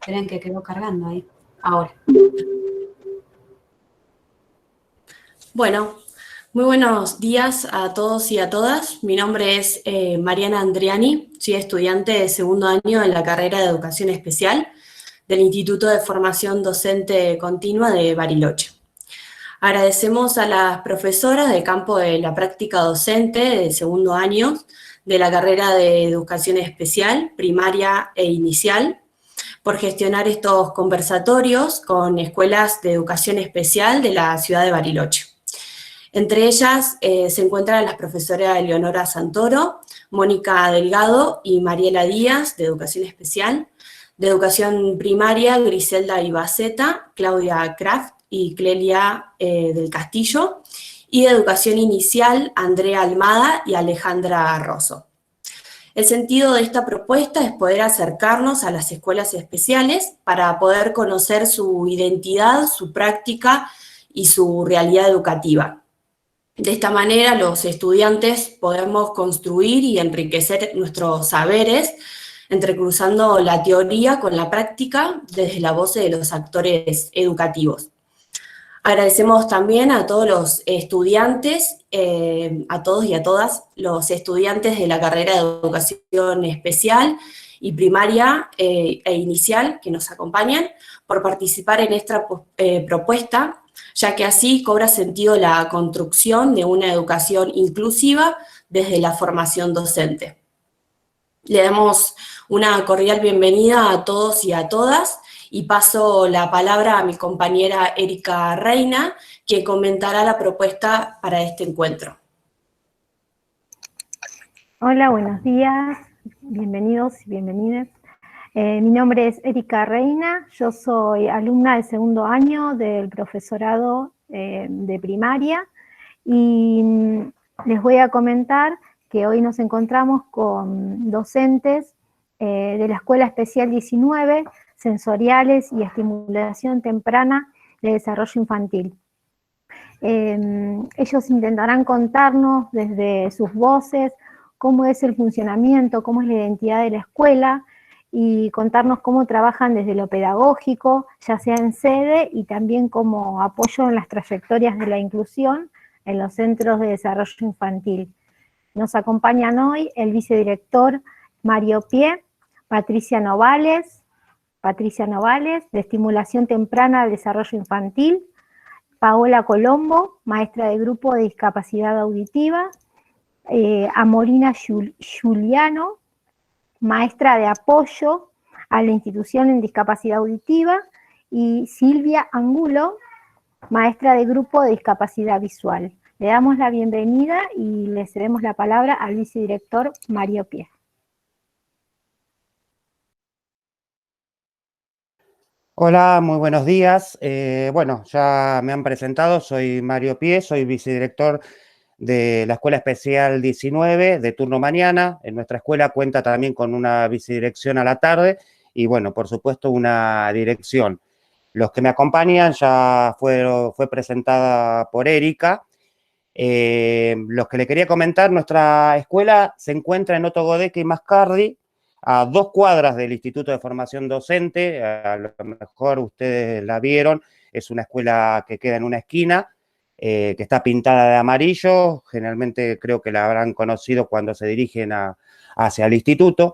Esperen que quedó cargando ahí. Ahora. Bueno, muy buenos días a todos y a todas. Mi nombre es Mariana Andriani, soy estudiante de segundo año en la carrera de Educación Especial del Instituto de Formación Docente Continua de Bariloche. Agradecemos a las profesoras del campo de la práctica docente de segundo año de la carrera de Educación Especial, primaria e inicial, por gestionar estos conversatorios con escuelas de educación especial de la ciudad de Bariloche. Entre ellas se encuentran las profesoras Eleonora Santoro, Mónica Delgado y Mariela Díaz, de Educación Especial, de Educación Primaria, Griselda Ibaceta, Claudia Kraft y Clelia del Castillo, y de Educación Inicial, Andrea Almada y Alejandra Rosso. El sentido de esta propuesta es poder acercarnos a las escuelas especiales para poder conocer su identidad, su práctica y su realidad educativa. De esta manera, los estudiantes podemos construir y enriquecer nuestros saberes, entrecruzando la teoría con la práctica desde la voz de los actores educativos. Agradecemos también a todos los estudiantes, a todos y a todas los estudiantes de la carrera de Educación Especial y Primaria e Inicial que nos acompañan por participar en esta propuesta, ya que así cobra sentido la construcción de una educación inclusiva desde la formación docente. Le damos una cordial bienvenida a todos y a todas y paso la palabra a mi compañera Erika Reina, que comentará la propuesta para este encuentro. Hola, buenos días, bienvenidos y bienvenidas. Mi nombre es Erika Reina, yo soy alumna de segundo año del profesorado de primaria y les voy a comentar que hoy nos encontramos con docentes de la Escuela Especial 19, Sensoriales y Estimulación Temprana de Desarrollo Infantil. Ellos intentarán contarnos desde sus voces cómo es el funcionamiento, cómo es la identidad de la escuela y contarnos cómo trabajan desde lo pedagógico, ya sea en sede y también como apoyo en las trayectorias de la inclusión en los centros de desarrollo infantil. Nos acompañan hoy el vicedirector Mario Pie, Patricia Novales, de Estimulación Temprana del Desarrollo Infantil, Paola Colombo, maestra de grupo de discapacidad auditiva, Amorina Giuliano, maestra de apoyo a la institución en discapacidad auditiva, y Silvia Angulo, maestra de grupo de discapacidad visual. Le damos la bienvenida y le cedemos la palabra al vicedirector Mario Pie. Hola, muy buenos días. Bueno, ya me han presentado, soy Mario Pie, soy vicedirector de la Escuela Especial 19 de turno mañana. En nuestra escuela cuenta también con una vicedirección a la tarde y, bueno, por supuesto, una dirección. Los que me acompañan ya fue presentada por Erika. Los que le quería comentar, nuestra escuela se encuentra en Otto Godecke y Mascardi, a 2 cuadras del Instituto de Formación Docente. A lo mejor ustedes la vieron, es una escuela que queda en una esquina, que está pintada de amarillo. Generalmente creo que la habrán conocido cuando se dirigen hacia el instituto.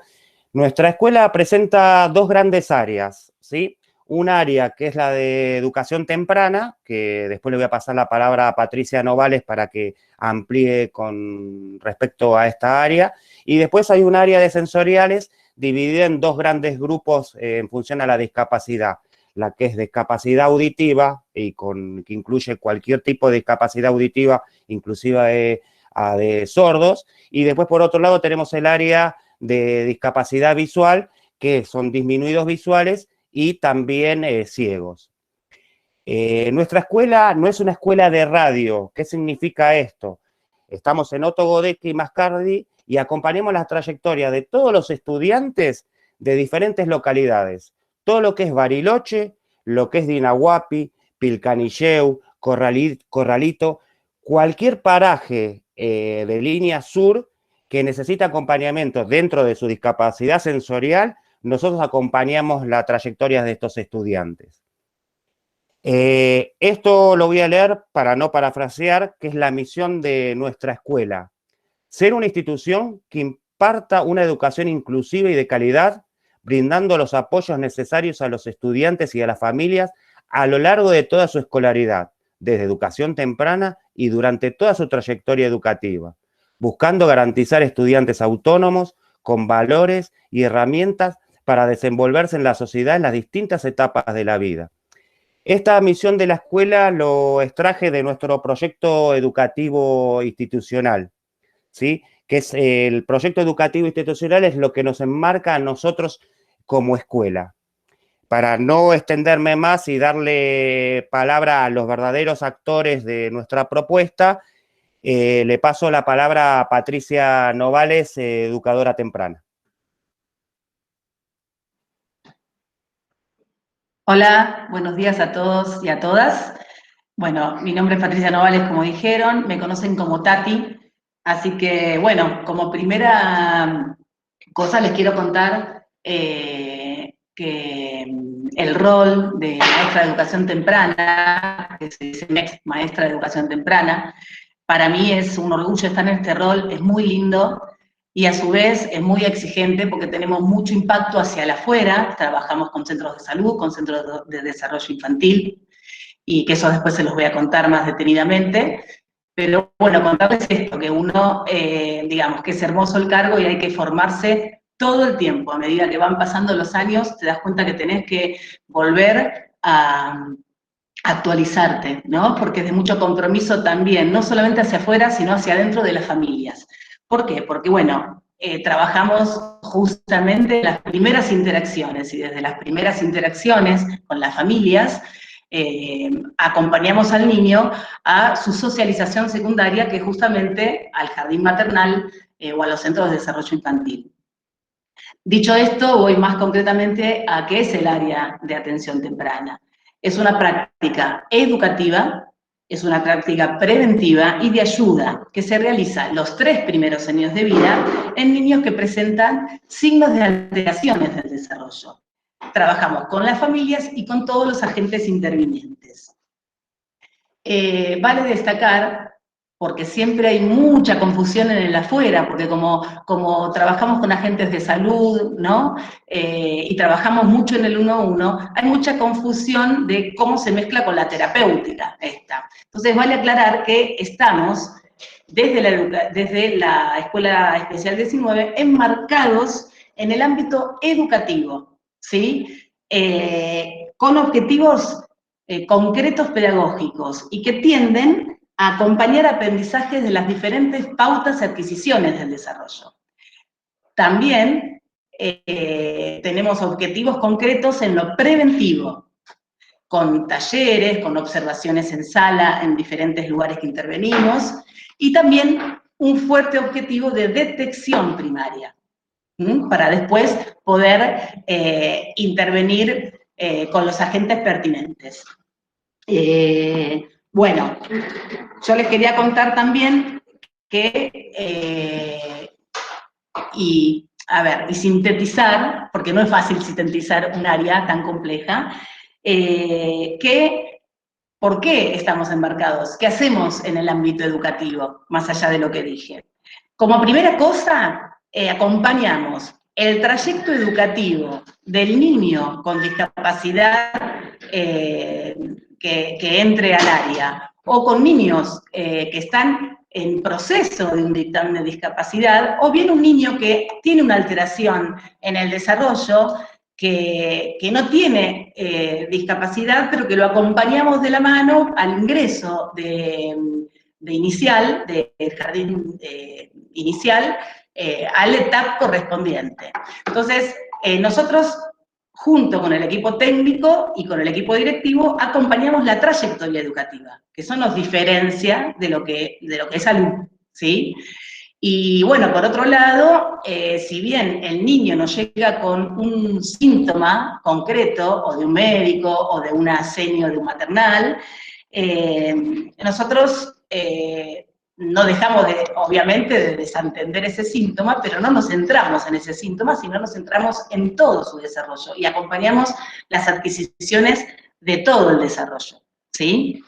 Nuestra escuela presenta 2 grandes áreas, ¿sí? Un área que es la de educación temprana, que después le voy a pasar la palabra a Patricia Novales para que amplíe con respecto a esta área. Y después hay un área de sensoriales dividida en 2 grandes grupos en función a la discapacidad. La que es discapacidad auditiva y que incluye cualquier tipo de discapacidad auditiva, inclusive de sordos. Y después, por otro lado, tenemos el área de discapacidad visual, que son disminuidos visuales y también ciegos. Nuestra escuela no es una escuela de radio. ¿Qué significa esto? Estamos en Otto Godecke y Mascardi y acompañamos la trayectoria de todos los estudiantes de diferentes localidades. Todo lo que es Bariloche, lo que es Dinahuapi, Pilcanilleu, Corralito, cualquier paraje de línea sur que necesita acompañamiento dentro de su discapacidad sensorial, nosotros acompañamos la trayectoria de estos estudiantes. Esto lo voy a leer para no parafrasear, que es la misión de nuestra escuela. Ser una institución que imparta una educación inclusiva y de calidad, brindando los apoyos necesarios a los estudiantes y a las familias a lo largo de toda su escolaridad, desde educación temprana y durante toda su trayectoria educativa, buscando garantizar estudiantes autónomos con valores y herramientas para desenvolverse en la sociedad en las distintas etapas de la vida. Esta misión de la escuela lo extraje de nuestro proyecto educativo institucional, ¿sí? Que es el proyecto educativo institucional, es lo que nos enmarca a nosotros como escuela. Para no extenderme más y darle palabra a los verdaderos actores de nuestra propuesta, le paso la palabra a Patricia Novales, educadora temprana. Hola, buenos días a todos y a todas. Bueno, mi nombre es Patricia Novales, como dijeron, me conocen como Tati, así que, bueno, como primera cosa les quiero contar que el rol de maestra de educación temprana, que se dice maestra de educación temprana, para mí es un orgullo estar en este rol, es muy lindo, y a su vez es muy exigente porque tenemos mucho impacto hacia el afuera, trabajamos con centros de salud, con centros de desarrollo infantil, y que eso después se los voy a contar más detenidamente, pero bueno, contarles esto, que uno, digamos, que es hermoso el cargo y hay que formarse todo el tiempo, a medida que van pasando los años, te das cuenta que tenés que volver a actualizarte, ¿no? Porque es de mucho compromiso también, no solamente hacia afuera, sino hacia adentro de las familias. ¿Por qué? Porque, bueno, trabajamos justamente en las primeras interacciones, y desde las primeras interacciones con las familias, acompañamos al niño a su socialización secundaria, que es justamente al jardín maternal o a los centros de desarrollo infantil. Dicho esto, voy más concretamente a qué es el área de atención temprana. Es una práctica educativa, es una práctica preventiva y de ayuda que se realiza los 3 primeros años de vida en niños que presentan signos de alteraciones del desarrollo. Trabajamos con las familias y con todos los agentes intervinientes. Vale destacar, porque siempre hay mucha confusión en el afuera, porque como trabajamos con agentes de salud, ¿no? Y trabajamos mucho en el 1-1, hay mucha confusión de cómo se mezcla con la terapéutica esta. Entonces vale aclarar que estamos, desde la Escuela Especial 19, enmarcados en el ámbito educativo, ¿sí? Con objetivos concretos pedagógicos y que tienden a acompañar aprendizajes de las diferentes pautas y adquisiciones del desarrollo. También tenemos objetivos concretos en lo preventivo, con talleres, con observaciones en sala, en diferentes lugares que intervenimos, y también un fuerte objetivo de detección primaria, para después poder intervenir con los agentes pertinentes. Bueno, yo les quería contar también que, y sintetizar, porque no es fácil sintetizar un área tan compleja, ¿por qué estamos embarcados? ¿Qué hacemos en el ámbito educativo, más allá de lo que dije? Como primera cosa, acompañamos el trayecto educativo del niño con discapacidad que entre al área, o con niños que están en proceso de un dictamen de discapacidad, o bien un niño que tiene una alteración en el desarrollo, que no tiene discapacidad, pero que lo acompañamos de la mano al ingreso del jardín inicial, a la etapa correspondiente. Entonces, nosotros, junto con el equipo técnico y con el equipo directivo, acompañamos la trayectoria educativa, que eso nos diferencia de lo que es salud, ¿sí? Y bueno, por otro lado, si bien el niño nos llega con un síntoma concreto, o de un médico, o de una senio de un maternal, nosotros no dejamos obviamente, de desentender ese síntoma, pero no nos centramos en ese síntoma, sino nos centramos en todo su desarrollo y acompañamos las adquisiciones de todo el desarrollo, ¿sí?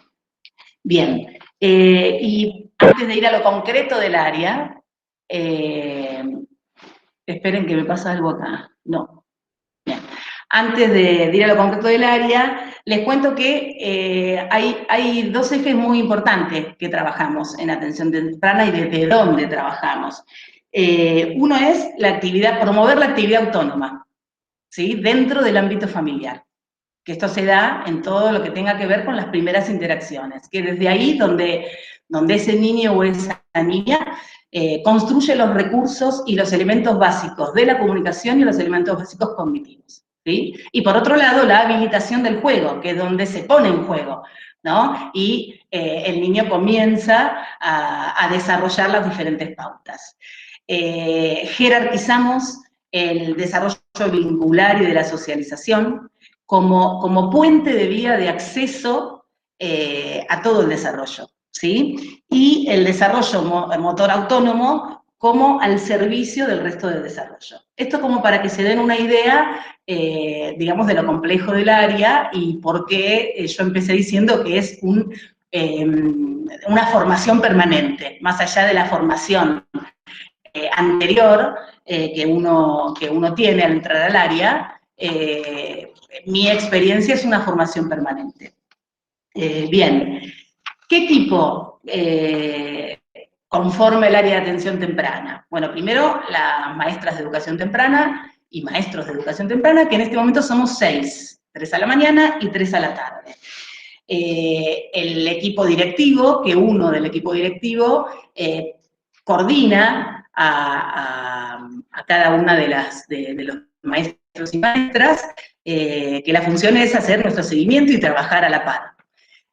Bien, y antes de ir a lo concreto del área, esperen que me pasa algo acá, no. Bien. Antes de ir a lo concreto del área, les cuento que hay dos ejes muy importantes que trabajamos en atención temprana y desde dónde trabajamos. Uno es promover la actividad autónoma, ¿sí? Dentro del ámbito familiar. Que esto se da en todo lo que tenga que ver con las primeras interacciones, que desde ahí donde ese niño o esa niña construye los recursos y los elementos básicos de la comunicación y los elementos básicos cognitivos, ¿sí? Y por otro lado, la habilitación del juego, que es donde se pone en juego, ¿no? Y el niño comienza a desarrollar las diferentes pautas. Jerarquizamos el desarrollo vincular y de la socialización, como puente de vía de acceso a todo el desarrollo, ¿sí? Y el desarrollo motor autónomo como al servicio del resto del desarrollo. Esto como para que se den una idea, digamos, de lo complejo del área y por qué yo empecé diciendo que es una formación permanente, más allá de la formación anterior que uno tiene al entrar al área. Mi experiencia es una formación permanente. Bien, ¿qué tipo conforma el área de atención temprana? Bueno, primero las maestras de educación temprana y maestros de educación temprana, que en este momento somos 6, 3 a la mañana y 3 a la tarde. El equipo directivo, que uno del equipo directivo coordina a cada una de los maestros y maestras, que la función es hacer nuestro seguimiento y trabajar a la par.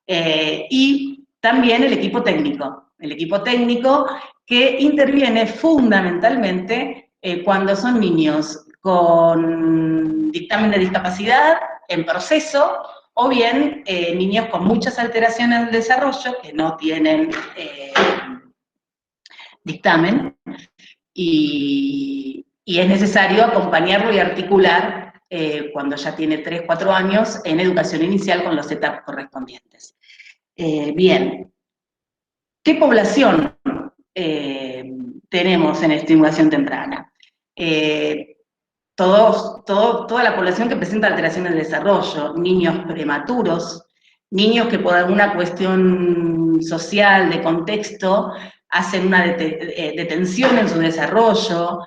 Y también el equipo técnico que interviene fundamentalmente cuando son niños con dictamen de discapacidad en proceso, o bien niños con muchas alteraciones del desarrollo que no tienen dictamen, y es necesario acompañarlo y articular cuando ya tiene 3, 4 años en educación inicial con los setups correspondientes. Bien, ¿qué población tenemos en estimulación temprana? Toda la población que presenta alteraciones de desarrollo, niños prematuros, niños que por alguna cuestión social, de contexto, hacen una detención en su desarrollo,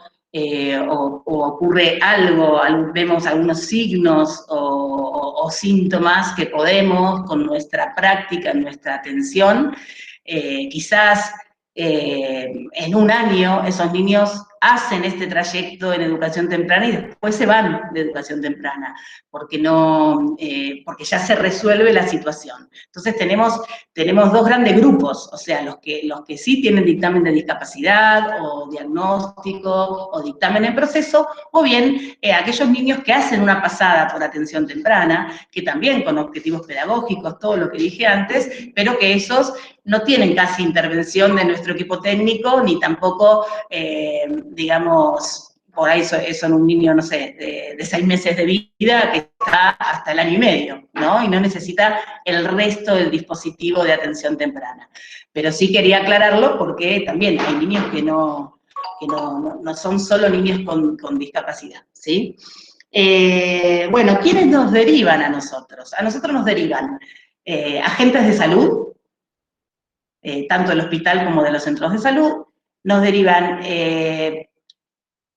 o ocurre algo, vemos algunos signos o síntomas que podemos, con nuestra práctica, nuestra atención, quizás en un año esos niños hacen este trayecto en educación temprana y después se van de educación temprana, porque ya se resuelve la situación. Entonces tenemos dos grandes grupos, o sea, los que sí tienen dictamen de discapacidad, o diagnóstico, o dictamen en proceso, o bien aquellos niños que hacen una pasada por atención temprana, que también con objetivos pedagógicos, todo lo que dije antes, pero que esos no tienen casi intervención de nuestro equipo técnico, ni tampoco, digamos, por ahí son un niño, no sé, de 6 meses de vida que está hasta el año y medio, ¿no? Y no necesita el resto del dispositivo de atención temprana. Pero sí quería aclararlo porque también hay niños que no son solo niños con discapacidad, ¿sí? Bueno, ¿quiénes nos derivan a nosotros? A nosotros nos derivan agentes de salud, tanto del hospital como de los centros de salud, nos derivan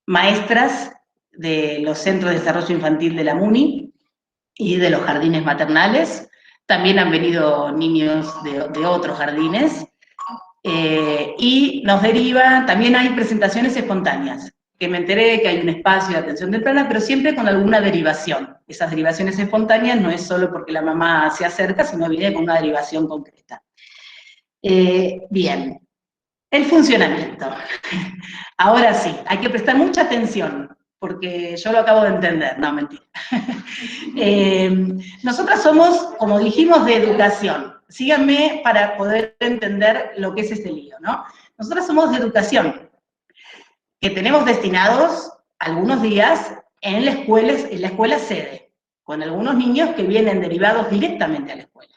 maestras de los centros de desarrollo infantil de la MUNI y de los jardines maternales, también han venido niños de otros jardines, y nos derivan, también hay presentaciones espontáneas, que me enteré que hay un espacio de atención temprana, pero siempre con alguna derivación. Esas derivaciones espontáneas no es solo porque la mamá se acerca, sino viene con una derivación concreta. Bien, el funcionamiento. Ahora sí, hay que prestar mucha atención, porque yo lo acabo de entender, no, mentira. Nosotras somos, como dijimos, de educación, síganme para poder entender lo que es este lío, ¿no? Nosotros somos de educación, que tenemos destinados algunos días en la escuela sede, con algunos niños que vienen derivados directamente a la escuela.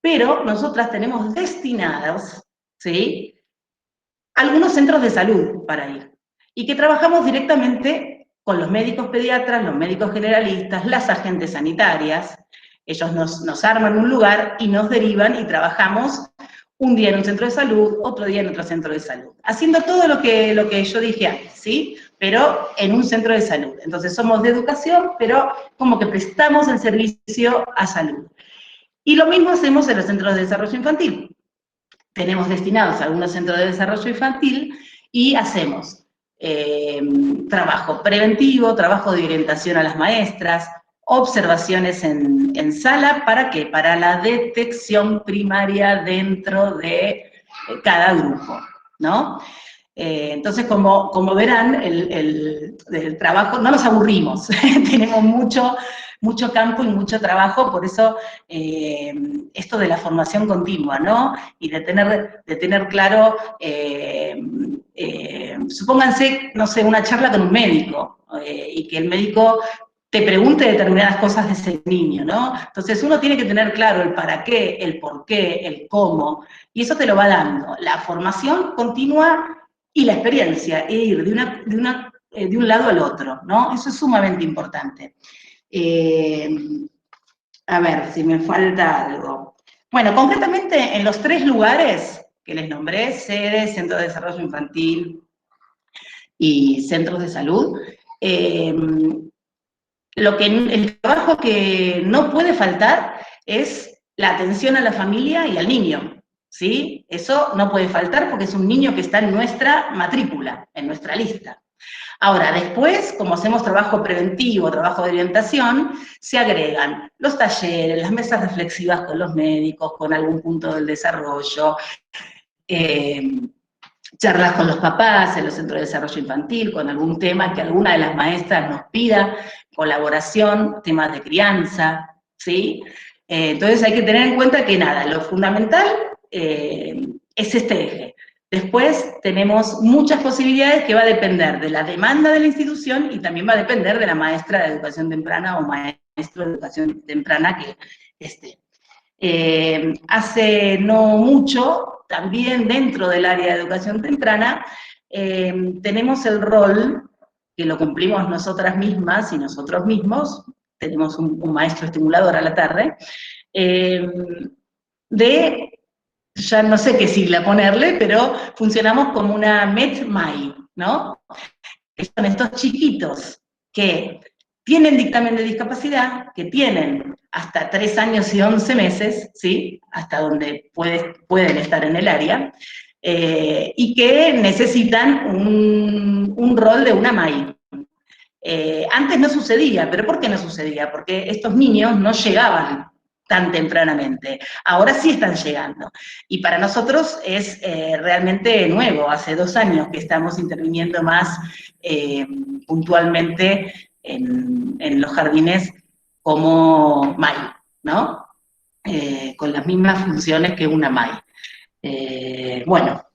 Pero nosotras tenemos destinados, ¿sí?, algunos centros de salud para ir, y que trabajamos directamente con los médicos pediatras, los médicos generalistas, las agentes sanitarias. Ellos nos arman un lugar y nos derivan y trabajamos un día en un centro de salud, otro día en otro centro de salud, haciendo todo lo que yo dije antes, ¿sí? Pero en un centro de salud. Entonces somos de educación, pero como que prestamos el servicio a salud. Y lo mismo hacemos en los centros de desarrollo infantil. Tenemos destinados algunos centros de desarrollo infantil y hacemos trabajo preventivo, trabajo de orientación a las maestras, observaciones en sala, ¿para qué? Para la detección primaria dentro de cada grupo, ¿no? Entonces, como verán, el trabajo, no nos aburrimos, tenemos mucho campo y mucho trabajo, por eso esto de la formación continua, ¿no? Y de tener claro, supónganse, no sé, una charla con un médico, y que el médico te pregunte determinadas cosas de ese niño, ¿no? Entonces uno tiene que tener claro el para qué, el por qué, el cómo, y eso te lo va dando. La formación continua y la experiencia, e ir de un lado al otro, ¿no? Eso es sumamente importante. A ver si me falta algo. Bueno, concretamente en los 3 lugares que les nombré, sede, Centro de Desarrollo Infantil y centros de salud, el trabajo que no puede faltar es la atención a la familia y al niño, ¿sí? Eso no puede faltar porque es un niño que está en nuestra matrícula, en nuestra lista. Ahora, después, como hacemos trabajo preventivo, trabajo de orientación, se agregan los talleres, las mesas reflexivas con los médicos, con algún punto del desarrollo, charlas con los papás en los centros de desarrollo infantil, con algún tema que alguna de las maestras nos pida, colaboración, temas de crianza, ¿sí? Entonces hay que tener en cuenta que nada, lo fundamental es este eje. Después tenemos muchas posibilidades que va a depender de la demanda de la institución y también va a depender de la maestra de educación temprana o maestro de educación temprana que esté. Hace no mucho, también dentro del área de educación temprana, tenemos el rol, que lo cumplimos nosotras mismas y nosotros mismos, tenemos un maestro estimulador a la tarde, ya no sé qué sigla ponerle, pero funcionamos como una MET-MAI, ¿no? Que son estos chiquitos que tienen dictamen de discapacidad, que tienen hasta 3 años y 11 meses, ¿sí? Hasta donde pueden estar en el área, y que necesitan un rol de una MAI. Antes no sucedía, ¿pero por qué no sucedía? Porque estos niños no llegaban tan tempranamente. Ahora sí están llegando. Y para nosotros es realmente nuevo. Hace 2 años que estamos interviniendo más puntualmente en los jardines como MAI, ¿no? Con las mismas funciones que una MAI. Bueno,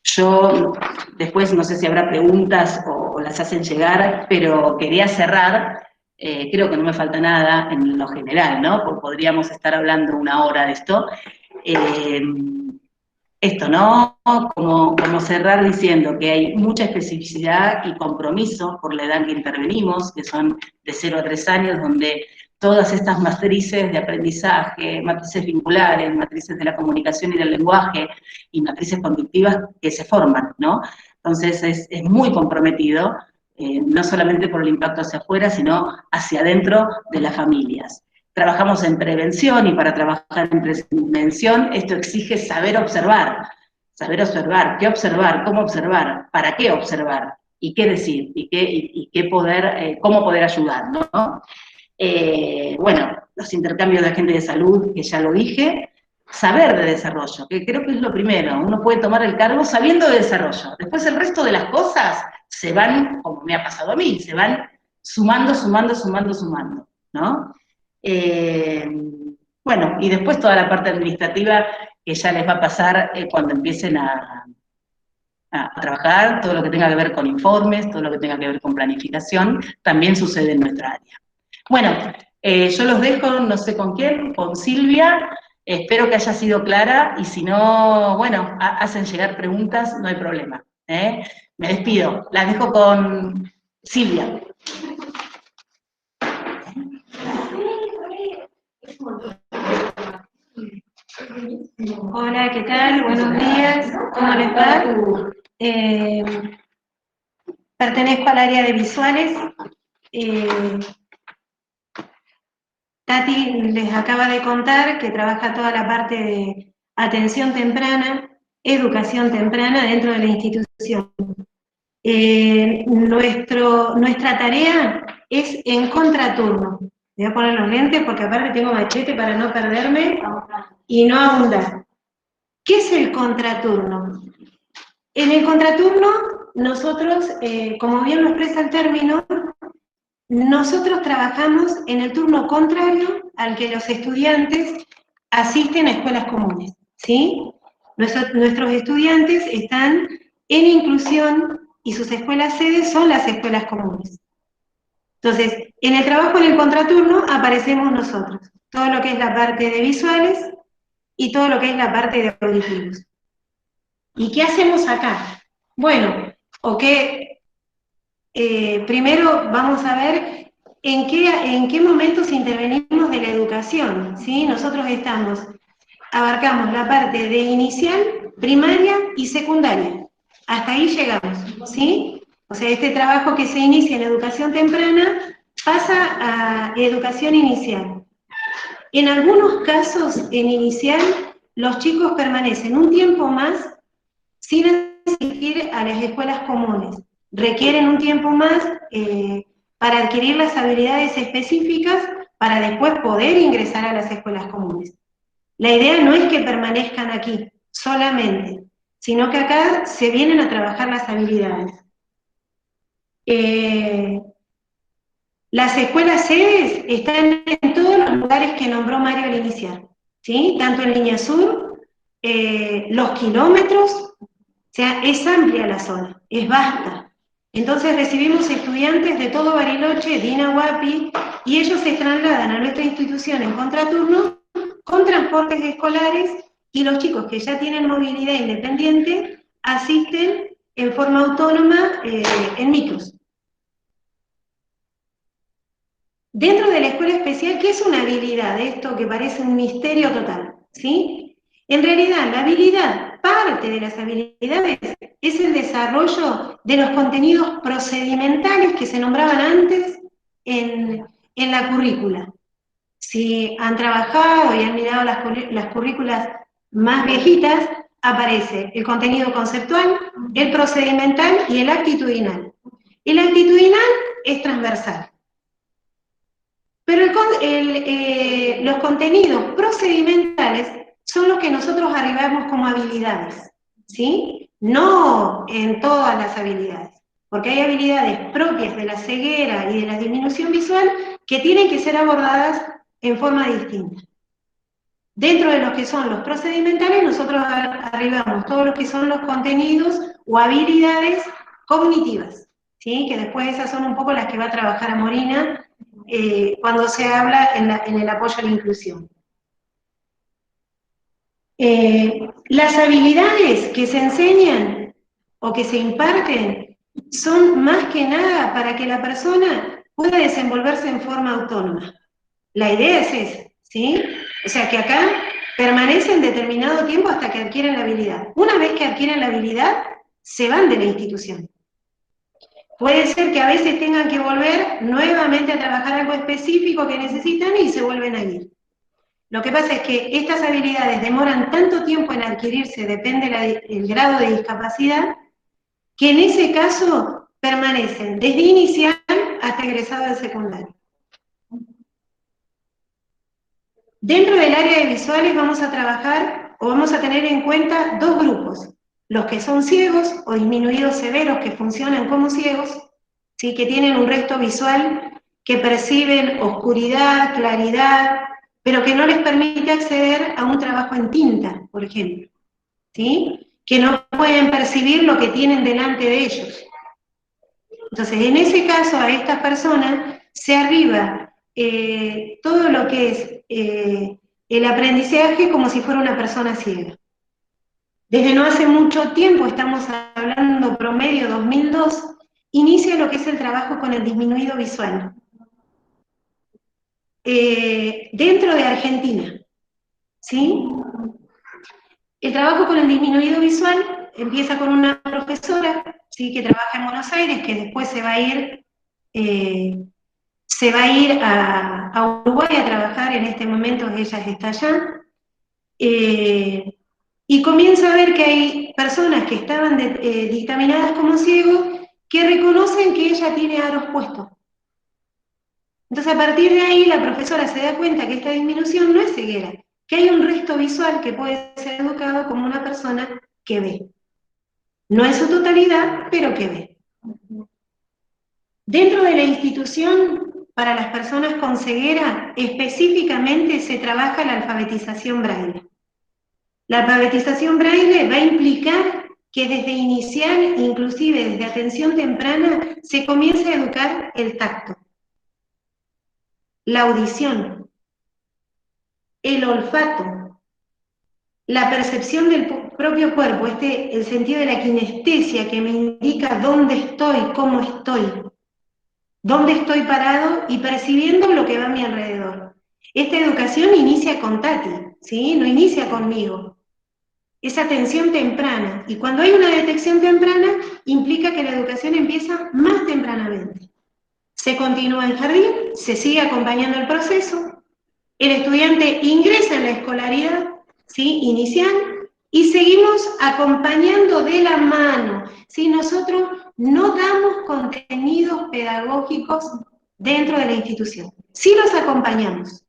yo después no sé si habrá preguntas o las hacen llegar, pero quería cerrar. Creo que no me falta nada en lo general, ¿no? Porque podríamos estar hablando 1 hora de esto. Esto, ¿no? Como cerrar diciendo que hay mucha especificidad y compromiso por la edad que intervenimos, que son de 0 a 3 años, donde todas estas matrices de aprendizaje, matrices vinculares, matrices de la comunicación y del lenguaje, y matrices conductivas que se forman, ¿no? Entonces es muy comprometido, no solamente por el impacto hacia afuera, sino hacia adentro de las familias. Trabajamos en prevención, y para trabajar en prevención esto exige saber observar, qué observar, cómo observar, para qué observar, y qué decir, y qué poder, cómo poder ayudar, ¿no? Bueno, los intercambios de agentes de salud, que ya lo dije, saber de desarrollo, que creo que es lo primero. Uno puede tomar el cargo sabiendo de desarrollo. Después el resto de las cosas se van, como me ha pasado a mí, se van sumando, ¿no? Bueno, y después toda la parte administrativa que ya les va a pasar cuando empiecen a trabajar, todo lo que tenga que ver con informes, todo lo que tenga que ver con planificación, también sucede en nuestra área. Bueno, yo los dejo, no sé con quién, con Silvia, espero que haya sido clara, y si no, bueno, hacen llegar preguntas, no hay problema. Me despido, las dejo con Silvia. Hola, ¿qué tal? Buenos días, ¿cómo les va? Pertenezco al área de visuales. Tati les acaba de contar que trabaja toda la parte de atención temprana, educación temprana dentro de la institución. Nuestra tarea es en contraturno. Voy a poner los lentes porque aparte tengo machete para no perderme y no ahondar. ¿Qué es el contraturno? En el contraturno, nosotros, como bien lo expresa el término, nosotros trabajamos en el turno contrario al que los estudiantes asisten a escuelas comunes, ¿sí? Nuestros estudiantes están en inclusión y sus escuelas sedes son las escuelas comunes. Entonces, en el trabajo en el contraturno aparecemos nosotros, todo lo que es la parte de visuales y todo lo que es la parte de auditivos. ¿Y qué hacemos acá? Bueno, primero vamos a ver en qué momentos intervenimos de la educación, ¿sí? Nosotros abarcamos la parte de inicial, primaria y secundaria. Hasta ahí llegamos, ¿sí? O sea, este trabajo que se inicia en educación temprana pasa a educación inicial. En algunos casos, en inicial, los chicos permanecen un tiempo más sin asistir a las escuelas comunes. Requieren un tiempo más para adquirir las habilidades específicas para después poder ingresar a las escuelas comunes. La idea no es que permanezcan aquí solamente, sino que acá se vienen a trabajar las habilidades. Las escuelas sedes están en todos los lugares que nombró Mario al iniciar, ¿sí? Tanto en Línea Sur, los kilómetros, o sea, es amplia la zona, es vasta. Entonces recibimos estudiantes de todo Bariloche, Dina Huapi, y ellos se trasladan a nuestra institución en contraturno con transportes escolares, y los chicos que ya tienen movilidad independiente asisten en forma autónoma en micros. Dentro de la escuela especial, ¿qué es una habilidad? Esto que parece un misterio total, ¿sí? En realidad, la habilidad, parte de las habilidades, es el desarrollo de los contenidos procedimentales que se nombraban antes en la currícula. Si han trabajado y han mirado las currículas más viejitas, aparece el contenido conceptual, el procedimental y el actitudinal. El actitudinal es transversal. Pero los contenidos procedimentales son los que nosotros arribamos como habilidades, ¿sí? No en todas las habilidades, porque hay habilidades propias de la ceguera y de la disminución visual que tienen que ser abordadas en forma distinta. Dentro de los que son los procedimentales, nosotros arribamos todos los que son los contenidos o habilidades cognitivas, ¿sí? Que después esas son un poco las que va a trabajar Amorina cuando se habla en el apoyo a la inclusión. Las habilidades que se enseñan o que se imparten son más que nada para que la persona pueda desenvolverse en forma autónoma. La idea es esa, ¿sí? O sea que acá permanecen determinado tiempo hasta que adquieren la habilidad. Una vez que adquieren la habilidad, se van de la institución. Puede ser que a veces tengan que volver nuevamente a trabajar algo específico que necesitan y se vuelven a ir. Lo que pasa es que estas habilidades demoran tanto tiempo en adquirirse, depende del grado de discapacidad, que en ese caso permanecen desde inicial hasta egresado del secundario. Dentro del área de visuales vamos a trabajar o vamos a tener en cuenta dos grupos. Los que son ciegos o disminuidos severos que funcionan como ciegos, ¿sí? Que tienen un resto visual que perciben oscuridad, claridad, pero que no les permite acceder a un trabajo en tinta, por ejemplo, ¿sí? Que no pueden percibir lo que tienen delante de ellos. Entonces, en ese caso, a estas personas se arriba todo lo que es el aprendizaje como si fuera una persona ciega. Desde no hace mucho tiempo, estamos hablando promedio 2002, inicia lo que es el trabajo con el disminuido visual. Dentro de Argentina, ¿sí? El trabajo con el disminuido visual empieza con una profesora, ¿sí? Que trabaja en Buenos Aires, que después se va a ir a Uruguay a trabajar. En este momento ella está allá, y comienza a ver que hay personas que estaban dictaminadas como ciegos que reconocen que ella tiene aros puestos. Entonces, a partir de ahí, la profesora se da cuenta que esta disminución no es ceguera, que hay un resto visual que puede ser educado como una persona que ve. No en su totalidad, pero que ve. Dentro de la institución, para las personas con ceguera, específicamente se trabaja la alfabetización braille. La alfabetización braille va a implicar que desde inicial, inclusive desde atención temprana, se comience a educar el tacto, la audición, el olfato, la percepción del propio cuerpo, el sentido de la kinestesia que me indica dónde estoy, cómo estoy, dónde estoy parado y percibiendo lo que va a mi alrededor. Esta educación inicia con Tati, ¿sí? No inicia conmigo. Es atención temprana, y cuando hay una detección temprana, implica que la educación empieza más tempranamente. Se continúa en jardín, se sigue acompañando el proceso, el estudiante ingresa en la escolaridad, ¿sí? Inicial, y seguimos acompañando de la mano, ¿sí? Nosotros no damos contenidos pedagógicos dentro de la institución, sí los acompañamos.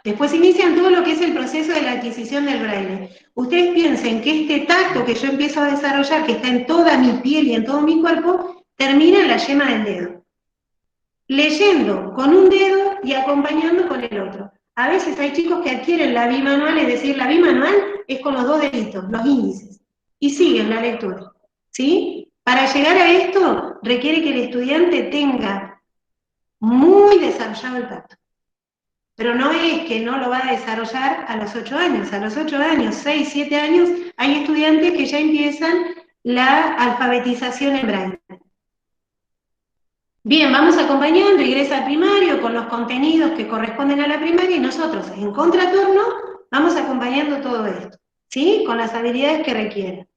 Después inician todo lo que es el proceso de la adquisición del braille. Ustedes piensen que este tacto que yo empiezo a desarrollar, que está en toda mi piel y en todo mi cuerpo, termina en la yema del dedo. Leyendo con un dedo y acompañando con el otro. A veces hay chicos que adquieren la bimanual, es decir, la bimanual es con los dos deditos, los índices, y siguen la lectura, ¿sí? Para llegar a esto requiere que el estudiante tenga muy desarrollado el tacto. Pero no es que no lo va a desarrollar a los 8 años. A los 8 años, 6, 7 años, hay estudiantes que ya empiezan la alfabetización en braille. Bien, vamos acompañando, ingresa al primario con los contenidos que corresponden a la primaria y nosotros, en contraturno, vamos acompañando todo esto, ¿sí? Con las habilidades que requieren.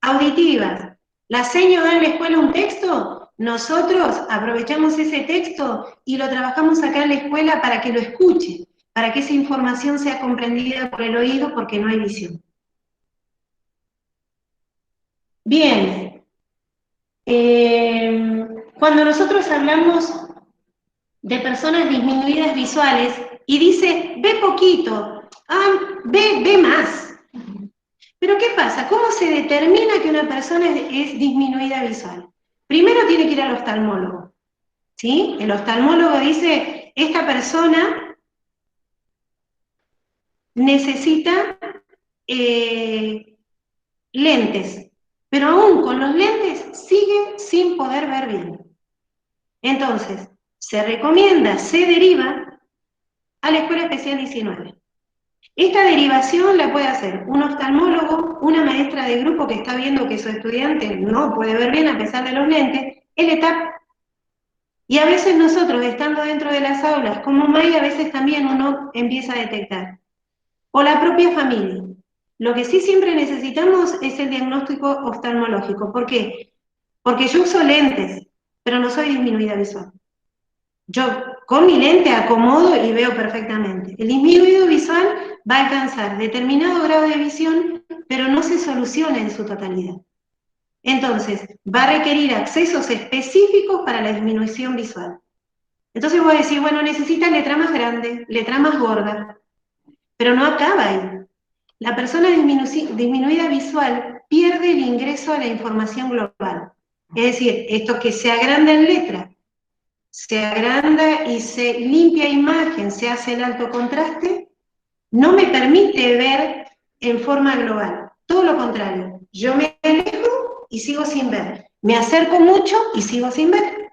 Auditivas. ¿La seño da en la escuela un texto? Nosotros aprovechamos ese texto y lo trabajamos acá en la escuela para que lo escuche, para que esa información sea comprendida por el oído porque no hay visión. Bien, cuando nosotros hablamos de personas disminuidas visuales y dice, ve poquito, ve más. Pero ¿qué pasa? ¿Cómo se determina que una persona es disminuida visual? Primero tiene que ir al oftalmólogo, ¿sí? El oftalmólogo dice, esta persona necesita lentes, pero aún con los lentes sigue sin poder ver bien. Entonces, se recomienda, se deriva a la Escuela Especial 19. Esta derivación la puede hacer un oftalmólogo, una maestra de grupo que está viendo que su estudiante no puede ver bien a pesar de los lentes, el ETAP. Y a veces nosotros, estando dentro de las aulas, como MAI, a veces también uno empieza a detectar. O la propia familia. Lo que sí siempre necesitamos es el diagnóstico oftalmológico. ¿Por qué? Porque yo uso lentes, pero no soy disminuida visual. Yo con mi lente acomodo y veo perfectamente. El disminuido visual va a alcanzar determinado grado de visión, pero no se soluciona en su totalidad. Entonces, va a requerir accesos específicos para la disminución visual. Entonces voy a decir, bueno, necesita letra más grande, letra más gorda, pero no acaba ahí. La persona disminuida visual pierde el ingreso a la información global. Es decir, esto que se agranda en letra se agranda y se limpia imagen, se hace el alto contraste, no me permite ver en forma global. Todo lo contrario, yo me alejo y sigo sin ver. Me acerco mucho y sigo sin ver.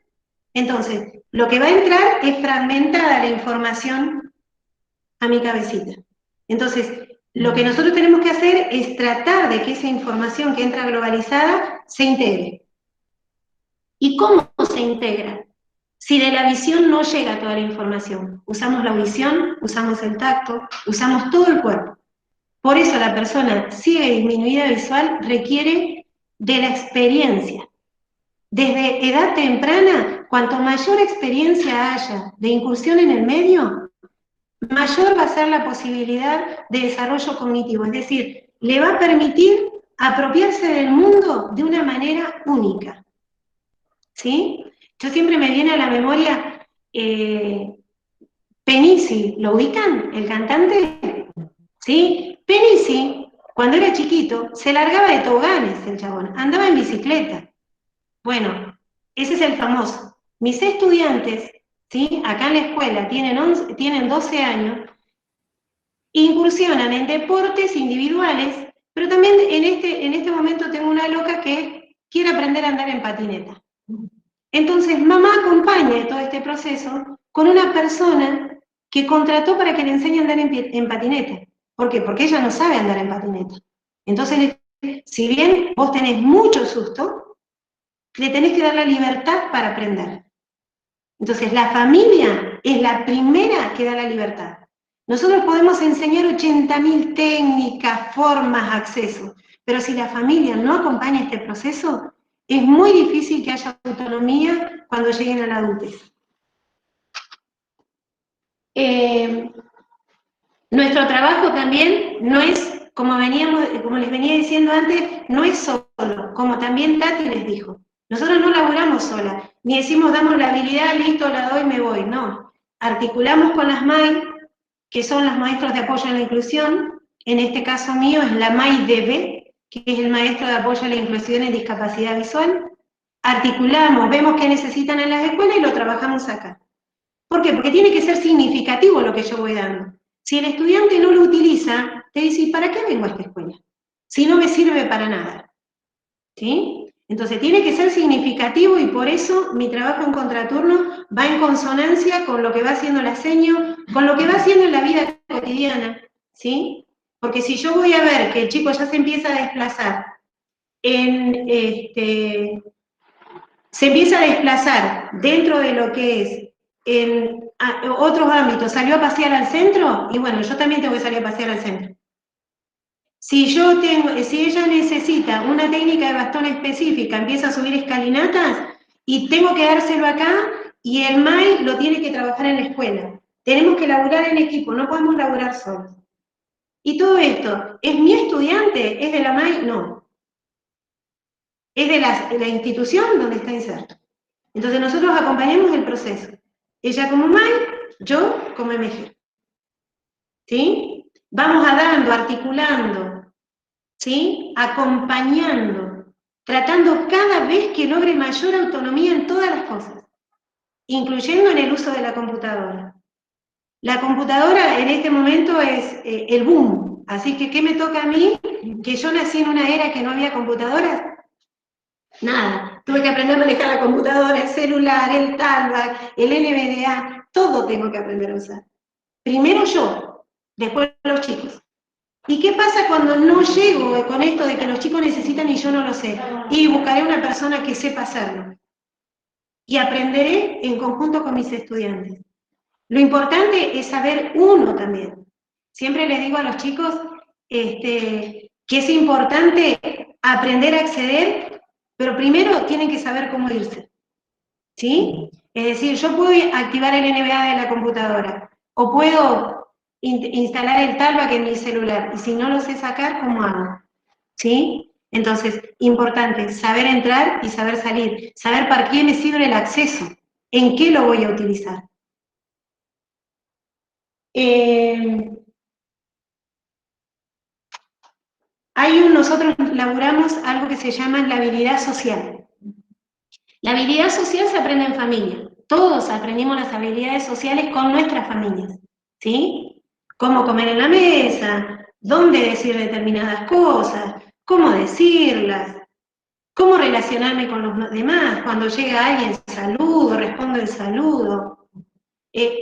Entonces, lo que va a entrar es fragmentada la información a mi cabecita. Entonces, lo que nosotros tenemos que hacer es tratar de que esa información que entra globalizada se integre. ¿Y cómo se integra? Si de la visión no llega toda la información, usamos la audición, usamos el tacto, usamos todo el cuerpo. Por eso la persona ciega y disminuida visual requiere de la experiencia. Desde edad temprana, cuanto mayor experiencia haya de incursión en el medio, mayor va a ser la posibilidad de desarrollo cognitivo. Es decir, le va a permitir apropiarse del mundo de una manera única. ¿Sí? Yo siempre me viene a la memoria Penisi, ¿lo ubican? ¿El cantante? ¿Sí? Penisi, cuando era chiquito, se largaba de toboganes el chabón, andaba en bicicleta. Bueno, ese es el famoso. Mis estudiantes, ¿sí? Acá en la escuela tienen 12 años, incursionan en deportes individuales, pero también en este momento tengo una loca que quiere aprender a andar en patineta. Entonces, mamá acompaña todo este proceso con una persona que contrató para que le enseñe a andar en patineta. ¿Por qué? Porque ella no sabe andar en patineta. Entonces, si bien vos tenés mucho susto, le tenés que dar la libertad para aprender. Entonces, la familia es la primera que da la libertad. Nosotros podemos enseñar 80.000 técnicas, formas, accesos, pero si la familia no acompaña este proceso, es muy difícil que haya autonomía cuando lleguen a la adultez. Nuestro trabajo también no es, como les venía diciendo antes, no es solo, como también Tati les dijo. Nosotros no laburamos sola, ni decimos damos la habilidad, listo, la doy, me voy, no. Articulamos con las MAI, que son los maestros de apoyo a la inclusión, en este caso mío es la MAI-DB, que es el maestro de apoyo a la inclusión en discapacidad visual. Articulamos, vemos qué necesitan en las escuelas y lo trabajamos acá. ¿Por qué? Porque tiene que ser significativo lo que yo voy dando. Si el estudiante no lo utiliza, te dice, ¿para qué vengo a esta escuela? Si no me sirve para nada. ¿Sí? Entonces tiene que ser significativo y por eso mi trabajo en contraturno va en consonancia con lo que va haciendo la seño, con lo que va haciendo en la vida cotidiana. ¿Sí? Porque si yo voy a ver que el chico ya se empieza a desplazar se empieza a desplazar dentro de lo que es en otros ámbitos, salió a pasear al centro, y bueno, yo también tengo que salir a pasear al centro. Si ella necesita una técnica de bastón específica, empieza a subir escalinatas, y tengo que dárselo acá, y el MAI lo tiene que trabajar en la escuela. Tenemos que laburar en equipo, no podemos laburar solos. Y todo esto, ¿es mi estudiante? ¿Es de la MAI? No. Es de la institución donde está inserto. Entonces nosotros acompañamos el proceso. Ella como MAI, yo como MG. ¿Sí? Vamos articulando, ¿sí? Acompañando, tratando cada vez que logre mayor autonomía en todas las cosas, incluyendo en el uso de la computadora. La computadora en este momento es el boom, así que ¿qué me toca a mí? Que yo nací en una era que no había computadoras. Nada, tuve que aprender a manejar la computadora, el celular, el Talbot, el NVDA, todo tengo que aprender a usar. Primero yo, después los chicos. ¿Y qué pasa cuando no llego con esto de que los chicos necesitan y yo no lo sé? Y buscaré una persona que sepa hacerlo. Y aprenderé en conjunto con mis estudiantes. Lo importante es saber uno también. Siempre les digo a los chicos que es importante aprender a acceder, pero primero tienen que saber cómo irse. ¿Sí? Es decir, yo puedo activar el NVDA de la computadora, o puedo instalar el Talbot en mi celular, y si no lo sé sacar, ¿cómo hago? ¿Sí? Entonces, importante, saber entrar y saber salir, saber para qué me sirve el acceso, en qué lo voy a utilizar. Nosotros laburamos algo que se llama la habilidad social. La habilidad social se aprende en familia. todos aprendimos las habilidades sociales con nuestras familias, ¿sí? Cómo comer en la mesa, dónde decir determinadas cosas, cómo decirlas, cómo relacionarme con los demás, cuando llega alguien saludo, respondo el saludo,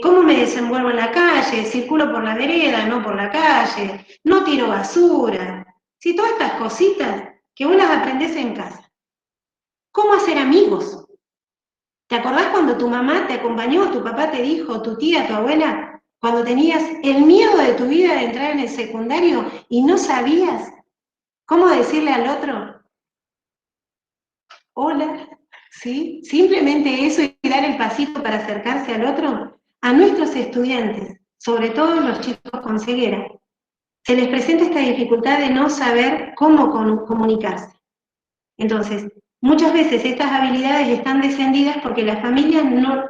cómo me desenvuelvo en la calle, circulo por la vereda, no por la calle, no tiro basura, ¿sí? Todas estas cositas que vos las aprendés en casa. ¿Cómo hacer amigos? ¿Te acordás cuando tu mamá te acompañó, tu papá te dijo, tu tía, tu abuela, cuando tenías el miedo de tu vida de entrar en el secundario y no sabías cómo decirle al otro, hola, ¿sí? Simplemente eso y dar el pasito para acercarse al otro. A nuestros estudiantes, sobre todo los chicos con ceguera, se les presenta esta dificultad de no saber cómo comunicarse. Entonces, muchas veces estas habilidades están descendidas porque las familias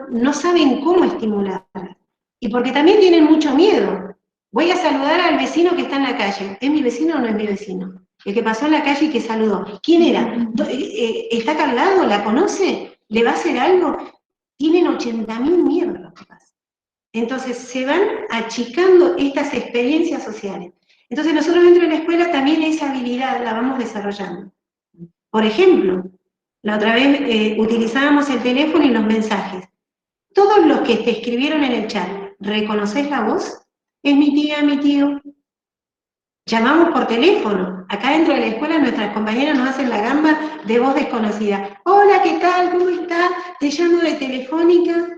no saben cómo estimularlas. Y porque también tienen mucho miedo. Voy a saludar al vecino que está en la calle. ¿Es mi vecino o no es mi vecino? El que pasó en la calle y que saludó. ¿Quién era? ¿Está acá al lado? ¿La conoce? ¿Le va a hacer algo? Tienen 80.000 miedos los papás. Entonces se van achicando estas experiencias sociales. Entonces nosotros dentro de la escuela también esa habilidad la vamos desarrollando. Por ejemplo, la otra vez utilizábamos el teléfono y los mensajes. Todos los que te escribieron en el chat, ¿reconoces la voz? Es mi tía, mi tío. Llamamos por teléfono. Acá dentro de la escuela nuestras compañeras nos hacen la gamba de voz desconocida. Hola, ¿qué tal? ¿Cómo estás? Te llamo de Telefónica.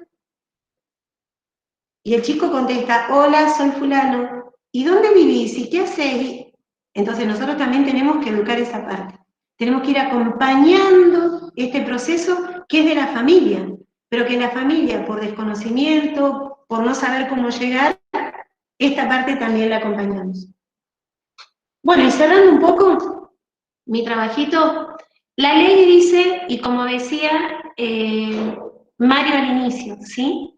Y el chico contesta, hola, soy fulano. ¿Y dónde vivís? ¿Y qué hacés? Entonces nosotros también tenemos que educar esa parte. Tenemos que ir acompañando este proceso que es de la familia, pero que la familia, por desconocimiento, por no saber cómo llegar, esta parte también la acompañamos. Bueno, y cerrando un poco mi trabajito, la ley dice, y como decía Mario al inicio, ¿sí?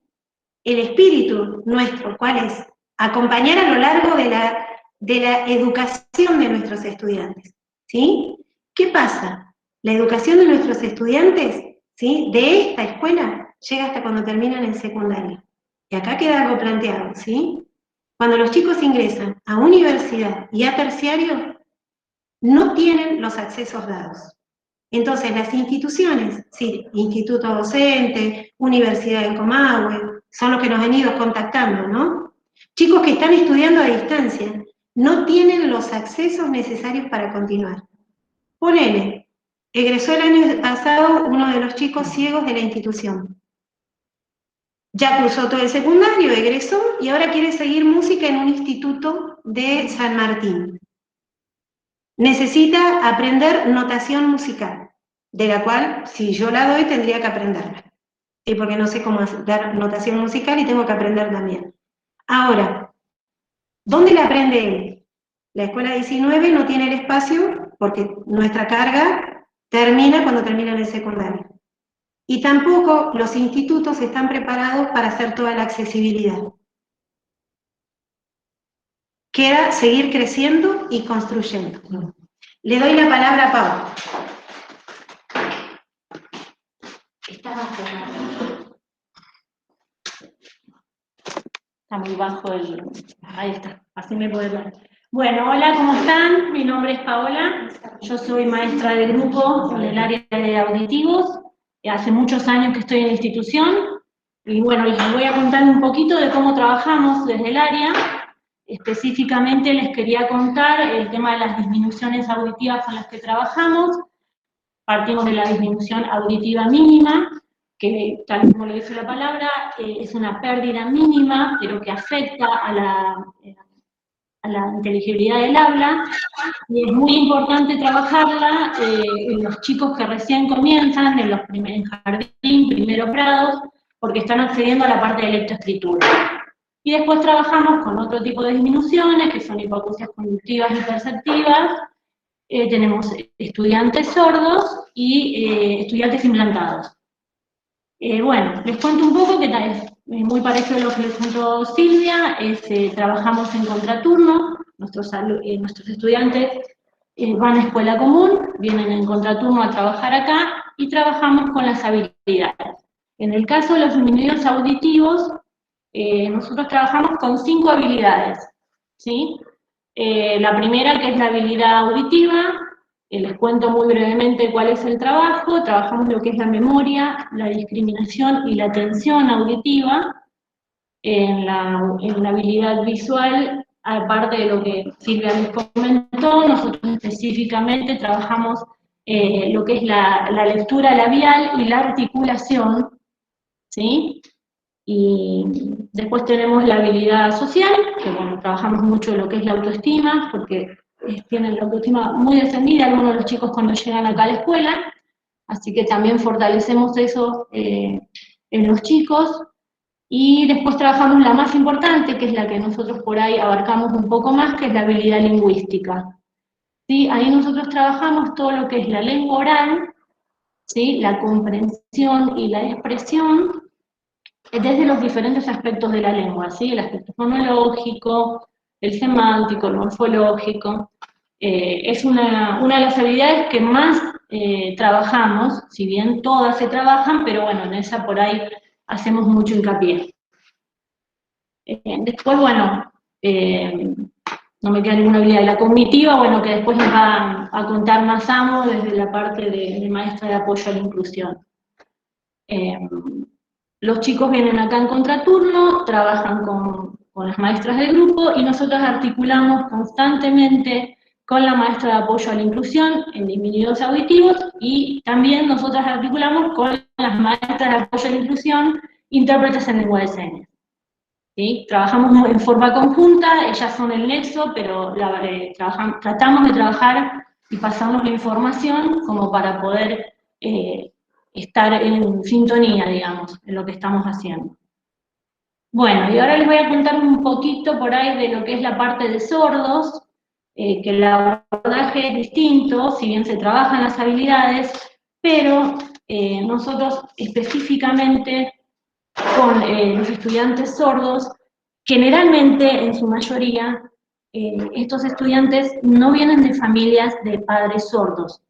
El espíritu nuestro, ¿cuál es? Acompañar a lo largo de la educación de nuestros estudiantes, ¿sí? ¿Qué pasa? La educación de nuestros estudiantes, ¿sí? De esta escuela llega hasta cuando terminan el secundario. Y acá queda algo planteado, ¿sí? Cuando los chicos ingresan a universidad y a terciario, no tienen los accesos dados. Entonces las instituciones, sí, instituto docente, Universidad del Comahue, son los que nos han ido contactando, ¿no? Chicos que están estudiando a distancia, no tienen los accesos necesarios para continuar. Ponele, egresó el año pasado uno de los chicos ciegos de la institución. Ya cursó todo el secundario, egresó y ahora quiere seguir música en un instituto de San Martín. Necesita aprender notación musical, de la cual, si yo la doy, tendría que aprenderla. ¿Sí? Porque no sé cómo dar notación musical y tengo que aprender también. Ahora, ¿dónde la aprende él? La escuela 19 no tiene el espacio porque nuestra carga termina cuando termina el secundario. Y tampoco los institutos están preparados para hacer toda la accesibilidad. Queda seguir creciendo y construyendo. Le doy la palabra a Pau. Está bajo. Está muy bajo el... Ahí está, así me puede ver. Bueno, hola, ¿cómo están? Mi nombre es Paola. Yo soy maestra de grupo en el área de auditivos. Hace muchos años que estoy en la institución. Y bueno, les voy a contar un poquito de cómo trabajamos desde el área. Específicamente les quería contar el tema de las disminuciones auditivas con las que trabajamos. Partimos de la disminución auditiva mínima, que tal como lo dice la palabra, es una pérdida mínima, pero que afecta a la inteligibilidad del habla, y es muy importante trabajarla en los chicos que recién comienzan, en los en jardín, primeros grados, porque están accediendo a la parte de lectoescritura. Y después trabajamos con otro tipo de disminuciones, que son hipoacusias conductivas y perceptivas. Tenemos estudiantes sordos y estudiantes implantados. Bueno, les cuento un poco, que es muy parecido a lo que les contó Silvia. Trabajamos en contraturno, nuestros estudiantes van a escuela común, vienen en contraturno a trabajar acá, y trabajamos con las habilidades. En el caso de los disminuidos auditivos, nosotros trabajamos con 5 habilidades, ¿sí? La primera, que es la habilidad auditiva, les cuento muy brevemente cuál es el trabajo. Trabajamos lo que es la memoria, la discriminación y la atención auditiva. En la habilidad visual, aparte de lo que Silvia les comentó, nosotros específicamente trabajamos lo que es la lectura labial y la articulación, ¿sí? Y después tenemos la habilidad social, que bueno, trabajamos mucho lo que es la autoestima, porque tienen la autoestima muy descendida algunos de los chicos cuando llegan acá a la escuela, así que también fortalecemos eso en los chicos. Y después trabajamos la más importante, que es la que nosotros por ahí abarcamos un poco más, que es la habilidad lingüística. ¿Sí? Ahí nosotros trabajamos todo lo que es la lengua oral, ¿sí? La comprensión y la expresión, desde los diferentes aspectos de la lengua, ¿sí? El aspecto fonológico, el semántico, el morfológico. Es una de las habilidades que más trabajamos, si bien todas se trabajan, pero bueno, en esa por ahí hacemos mucho hincapié. Después, bueno, no me queda ninguna habilidad. La cognitiva, bueno, que después nos va a contar más Amo desde la parte de maestra de apoyo a la inclusión. Los chicos vienen acá en contraturno, trabajan con las maestras del grupo y nosotros articulamos constantemente con la maestra de apoyo a la inclusión en disminuidos auditivos y también nosotros articulamos con las maestras de apoyo a la inclusión intérpretes en lengua de señas. ¿Sí? Trabajamos en forma conjunta, ellas son el nexo, pero tratamos de trabajar y pasarnos la información como para poder estar en sintonía, digamos, en lo que estamos haciendo. Bueno, y ahora les voy a contar un poquito por ahí de lo que es la parte de sordos, que el abordaje es distinto, si bien se trabajan las habilidades, pero nosotros específicamente con los estudiantes sordos, generalmente, en su mayoría, estos estudiantes no vienen de familias de padres sordos,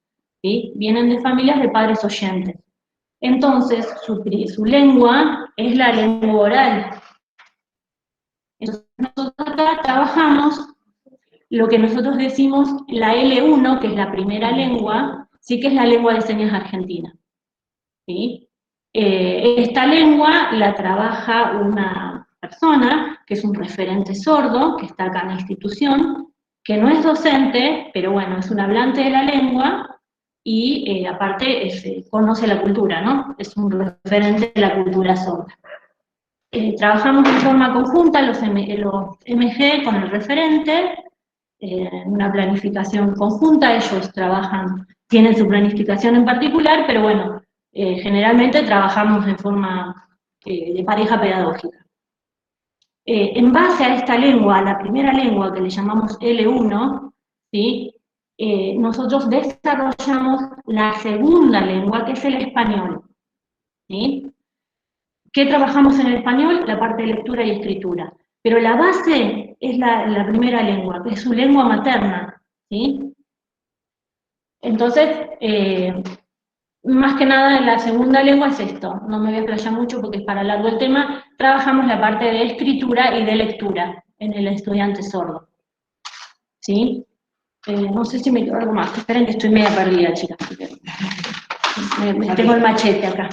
¿sí? Vienen de familias de padres oyentes. Entonces, su lengua es la lengua oral. Entonces, nosotros acá trabajamos lo que nosotros decimos la L1, que es la primera lengua, sí, que es la lengua de señas argentina, ¿sí? Esta lengua la trabaja una persona que es un referente sordo, que está acá en la institución, que no es docente, pero bueno, es un hablante de la lengua y aparte conoce la cultura, ¿no? Es un referente de la cultura sorda. Trabajamos en forma conjunta los MG con el referente, una planificación conjunta, ellos tienen su planificación en particular, pero bueno, generalmente trabajamos de forma de pareja pedagógica. En base a esta lengua, a la primera lengua que le llamamos L1, ¿sí? Nosotros desarrollamos la segunda lengua, que es el español, ¿sí? ¿Qué trabajamos en el español? La parte de lectura y escritura. Pero la base es la primera lengua, que es su lengua materna, ¿sí? Entonces, más que nada en la segunda lengua es esto, no me voy a explayar mucho porque es para largo el tema, trabajamos la parte de escritura y de lectura en el estudiante sordo, ¿sí? No sé si me quedó algo más, esperen que estoy media perdida, chicas, tengo el machete acá.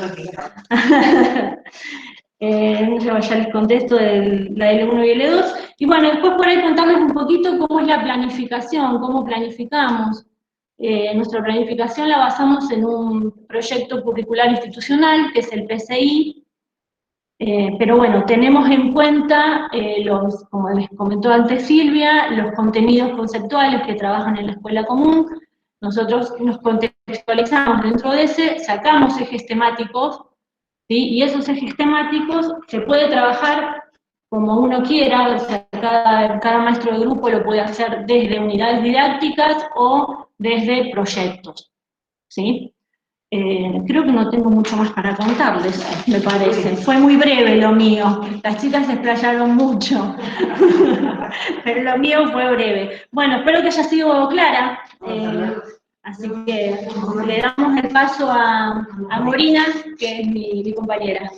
Ya les contesto de la L1 y L2, y bueno, después por ahí contarles un poquito cómo es la planificación, cómo planificamos. Nuestra planificación la basamos en un proyecto curricular institucional, que es el PCI, pero bueno, tenemos en cuenta, como les comentó antes Silvia, los contenidos conceptuales que trabajan en la escuela común. Nosotros nos contextualizamos dentro de ese, sacamos ejes temáticos, ¿sí? Y esos ejes temáticos se puede trabajar como uno quiera, o sea, cada maestro de grupo lo puede hacer desde unidades didácticas o desde proyectos, ¿sí? Creo que no tengo mucho más para contarles, me parece. Fue muy breve lo mío, las chicas se explayaron mucho, pero lo mío fue breve. Bueno, espero que haya sido clara. Así que le damos el paso a Morina, que es mi compañera.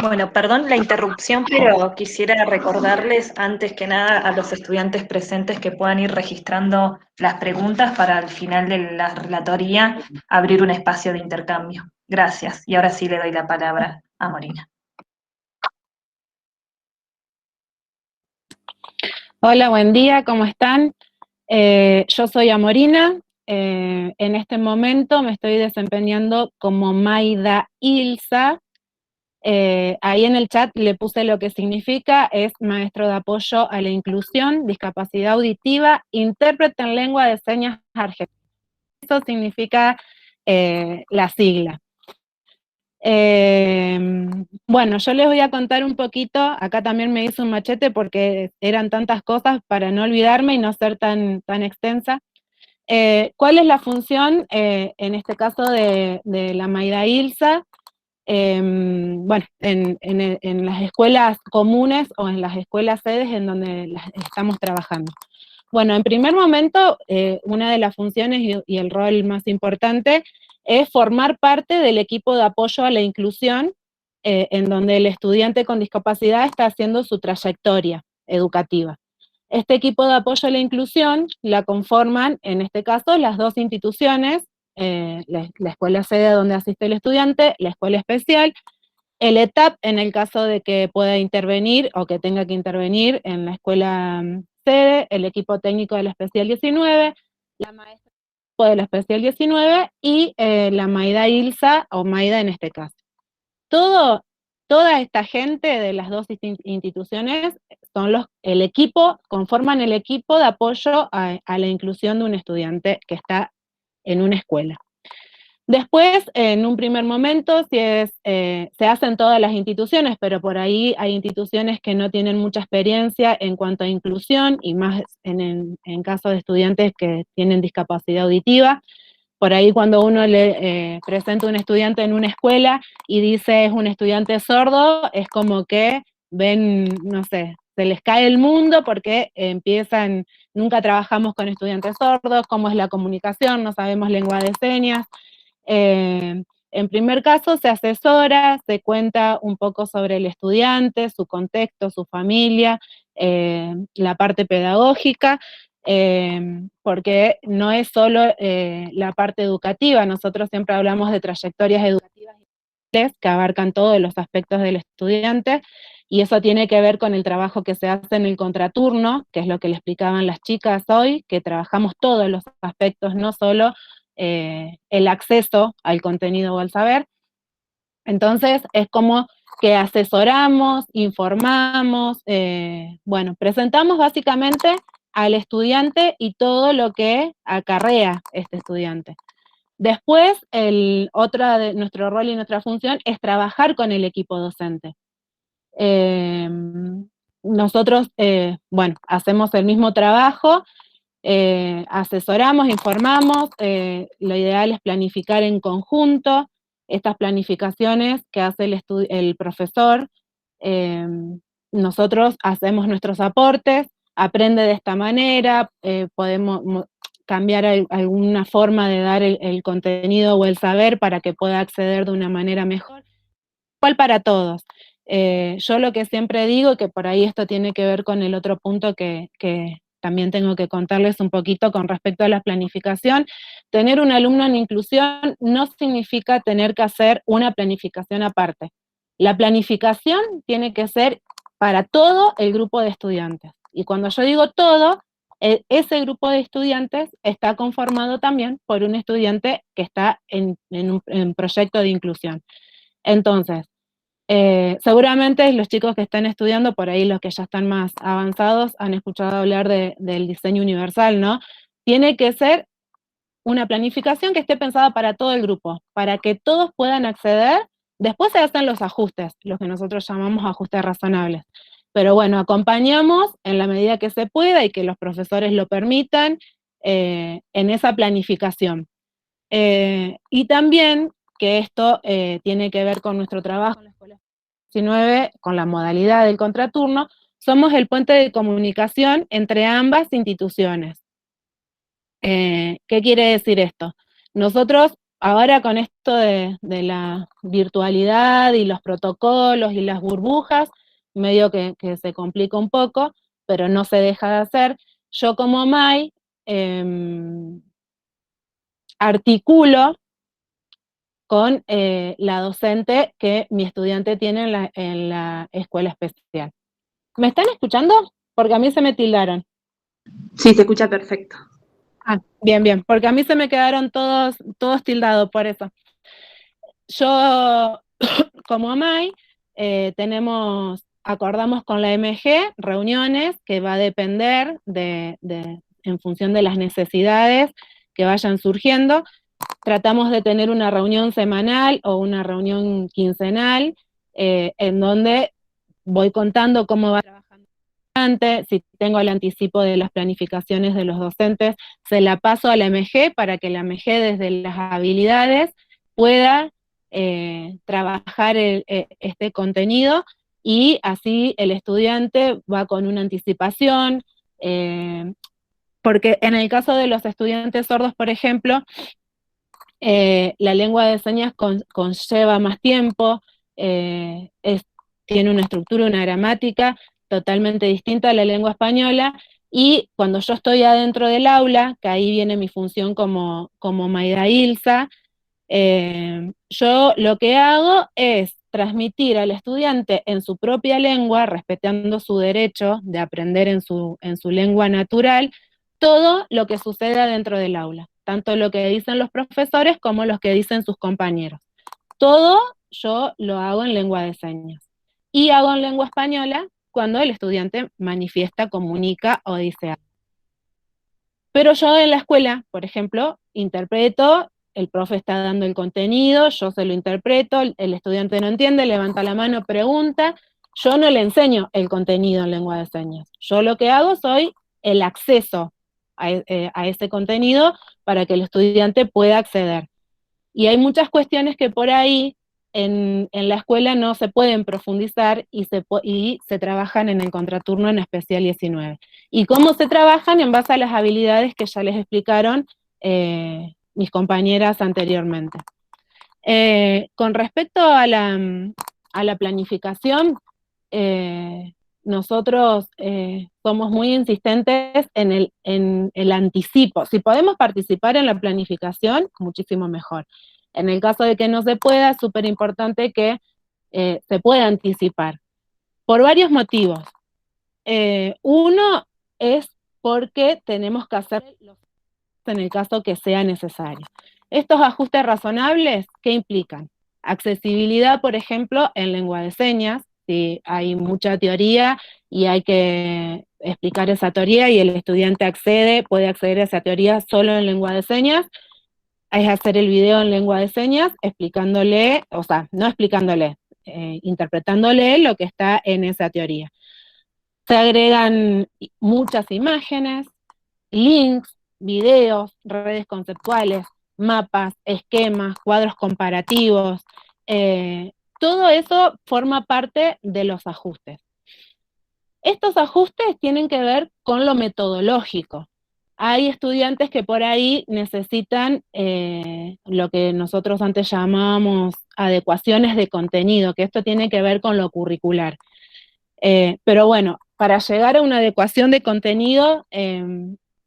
Bueno, perdón la interrupción, pero quisiera recordarles antes que nada a los estudiantes presentes que puedan ir registrando las preguntas para al final de la relatoría abrir un espacio de intercambio. Gracias. Y ahora sí le doy la palabra a Morina. Hola, buen día, ¿cómo están? Yo soy Amorina, en este momento me estoy desempeñando como Maida Ilsa. Ahí en el chat le puse lo que significa, es maestro de apoyo a la inclusión, discapacidad auditiva, intérprete en lengua de señas argentina. Eso significa la sigla. Bueno, yo les voy a contar un poquito, acá también me hice un machete porque eran tantas cosas para no olvidarme y no ser tan extensa. ¿Cuál es la función, en este caso, de la Maida Ilsa? Bueno, en las escuelas comunes o en las escuelas sedes en donde estamos trabajando. Bueno, en primer momento, una de las funciones y el rol más importante es formar parte del equipo de apoyo a la inclusión, en donde el estudiante con discapacidad está haciendo su trayectoria educativa. Este equipo de apoyo a la inclusión la conforman, en este caso, las dos instituciones, la escuela sede donde asiste el estudiante, la escuela especial, el ETAP en el caso de que pueda intervenir o que tenga que intervenir en la escuela sede, el equipo técnico de la especial 19, la maestra de la especial 19 y la Maida Ilsa o Maida en este caso. Toda esta gente de las dos instituciones son el equipo, conforman el equipo de apoyo a la inclusión de un estudiante que está en una escuela. Después, en un primer momento, se hacen todas las instituciones, pero por ahí hay instituciones que no tienen mucha experiencia en cuanto a inclusión, y más en caso de estudiantes que tienen discapacidad auditiva. Por ahí cuando uno le presenta a un estudiante en una escuela y dice es un estudiante sordo, es como que ven, no sé, se les cae el mundo porque nunca trabajamos con estudiantes sordos, cómo es la comunicación, no sabemos lengua de señas. En primer caso se asesora, se cuenta un poco sobre el estudiante, su contexto, su familia, la parte pedagógica, porque no es solo la parte educativa, nosotros siempre hablamos de trayectorias educativas que abarcan todos los aspectos del estudiante, y eso tiene que ver con el trabajo que se hace en el contraturno, que es lo que le explicaban las chicas hoy, que trabajamos todos los aspectos, no solo el acceso al contenido o al saber. Entonces es como que asesoramos, informamos, bueno, presentamos básicamente al estudiante y todo lo que acarrea este estudiante. Después, nuestro rol y nuestra función es trabajar con el equipo docente. Nosotros, bueno, hacemos el mismo trabajo, asesoramos, informamos, lo ideal es planificar en conjunto. Estas planificaciones que hace el profesor, nosotros hacemos nuestros aportes, aprende de esta manera, podemos cambiar alguna forma de dar el contenido o el saber para que pueda acceder de una manera mejor. Igual para todos. Yo lo que siempre digo, que por ahí esto tiene que ver con el otro punto que también tengo que contarles un poquito con respecto a la planificación. Tener un alumno en inclusión no significa tener que hacer una planificación aparte. La planificación tiene que ser para todo el grupo de estudiantes. Y cuando yo digo todo, ese grupo de estudiantes está conformado también por un estudiante que está en un proyecto de inclusión. Entonces, seguramente los chicos que están estudiando, por ahí los que ya están más avanzados, han escuchado hablar del diseño universal, ¿no? Tiene que ser una planificación que esté pensada para todo el grupo, para que todos puedan acceder. Después se hacen los ajustes, los que nosotros llamamos ajustes razonables. Pero bueno, acompañamos en la medida que se pueda y que los profesores lo permitan en esa planificación. Y también que esto tiene que ver con nuestro trabajo en la escuela 19, con la modalidad del contraturno, somos el puente de comunicación entre ambas instituciones. ¿Qué quiere decir esto? Nosotros, ahora con esto de la virtualidad y los protocolos y las burbujas, medio que se complica un poco, pero no se deja de hacer. Yo como MAI articulo con la docente que mi estudiante tiene en la escuela especial. ¿Me están escuchando? Porque a mí se me tildaron. Sí, se escucha perfecto. Ah, bien, bien, porque a mí se me quedaron todos tildados por eso. Yo, como MAI, acordamos con la MG reuniones que va a depender en función de las necesidades que vayan surgiendo. Tratamos de tener una reunión semanal o una reunión quincenal, en donde voy contando cómo va trabajando el estudiante, si tengo el anticipo de las planificaciones de los docentes, se la paso a la MG para que la MG desde las habilidades pueda trabajar este contenido, y así el estudiante va con una anticipación, porque en el caso de los estudiantes sordos, por ejemplo, la lengua de señas conlleva más tiempo, tiene una estructura, una gramática totalmente distinta a la lengua española, y cuando yo estoy adentro del aula, que ahí viene mi función como Mayra Ilsa, yo lo que hago es transmitir al estudiante en su propia lengua, respetando su derecho de aprender en su lengua natural, todo lo que sucede dentro del aula, tanto lo que dicen los profesores como lo que dicen sus compañeros. Todo yo lo hago en lengua de señas. Y hago en lengua española cuando el estudiante manifiesta, comunica o dice algo. Pero yo en la escuela, por ejemplo, interpreto, el profe está dando el contenido, yo se lo interpreto, el estudiante no entiende, levanta la mano, pregunta, yo no le enseño el contenido en lengua de señas. Yo lo que hago soy el acceso a ese contenido para que el estudiante pueda acceder. Y hay muchas cuestiones que por ahí en la escuela no se pueden profundizar y se trabajan en el contraturno en especial 19. ¿Y cómo se trabajan? En base a las habilidades que ya les explicaron mis compañeras anteriormente. Con respecto a la planificación, nosotros somos muy insistentes en el anticipo. Si podemos participar en la planificación, muchísimo mejor. En el caso de que no se pueda, es súper importante que se pueda anticipar, por varios motivos. Uno es porque tenemos que hacer los en el caso que sea necesario. Estos ajustes razonables, ¿qué implican? Accesibilidad, por ejemplo, en lengua de señas. Si hay mucha teoría y hay que explicar esa teoría y el estudiante puede acceder a esa teoría solo en lengua de señas, es hacer el video en lengua de señas explicándole, o sea, no explicándole, interpretándole lo que está en esa teoría. Se agregan muchas imágenes, links, videos, redes conceptuales, mapas, esquemas, cuadros comparativos, todo eso forma parte de los ajustes. Estos ajustes tienen que ver con lo metodológico. Hay estudiantes que por ahí necesitan lo que nosotros antes llamábamos adecuaciones de contenido, que esto tiene que ver con lo curricular. Pero bueno, para llegar a una adecuación de contenido,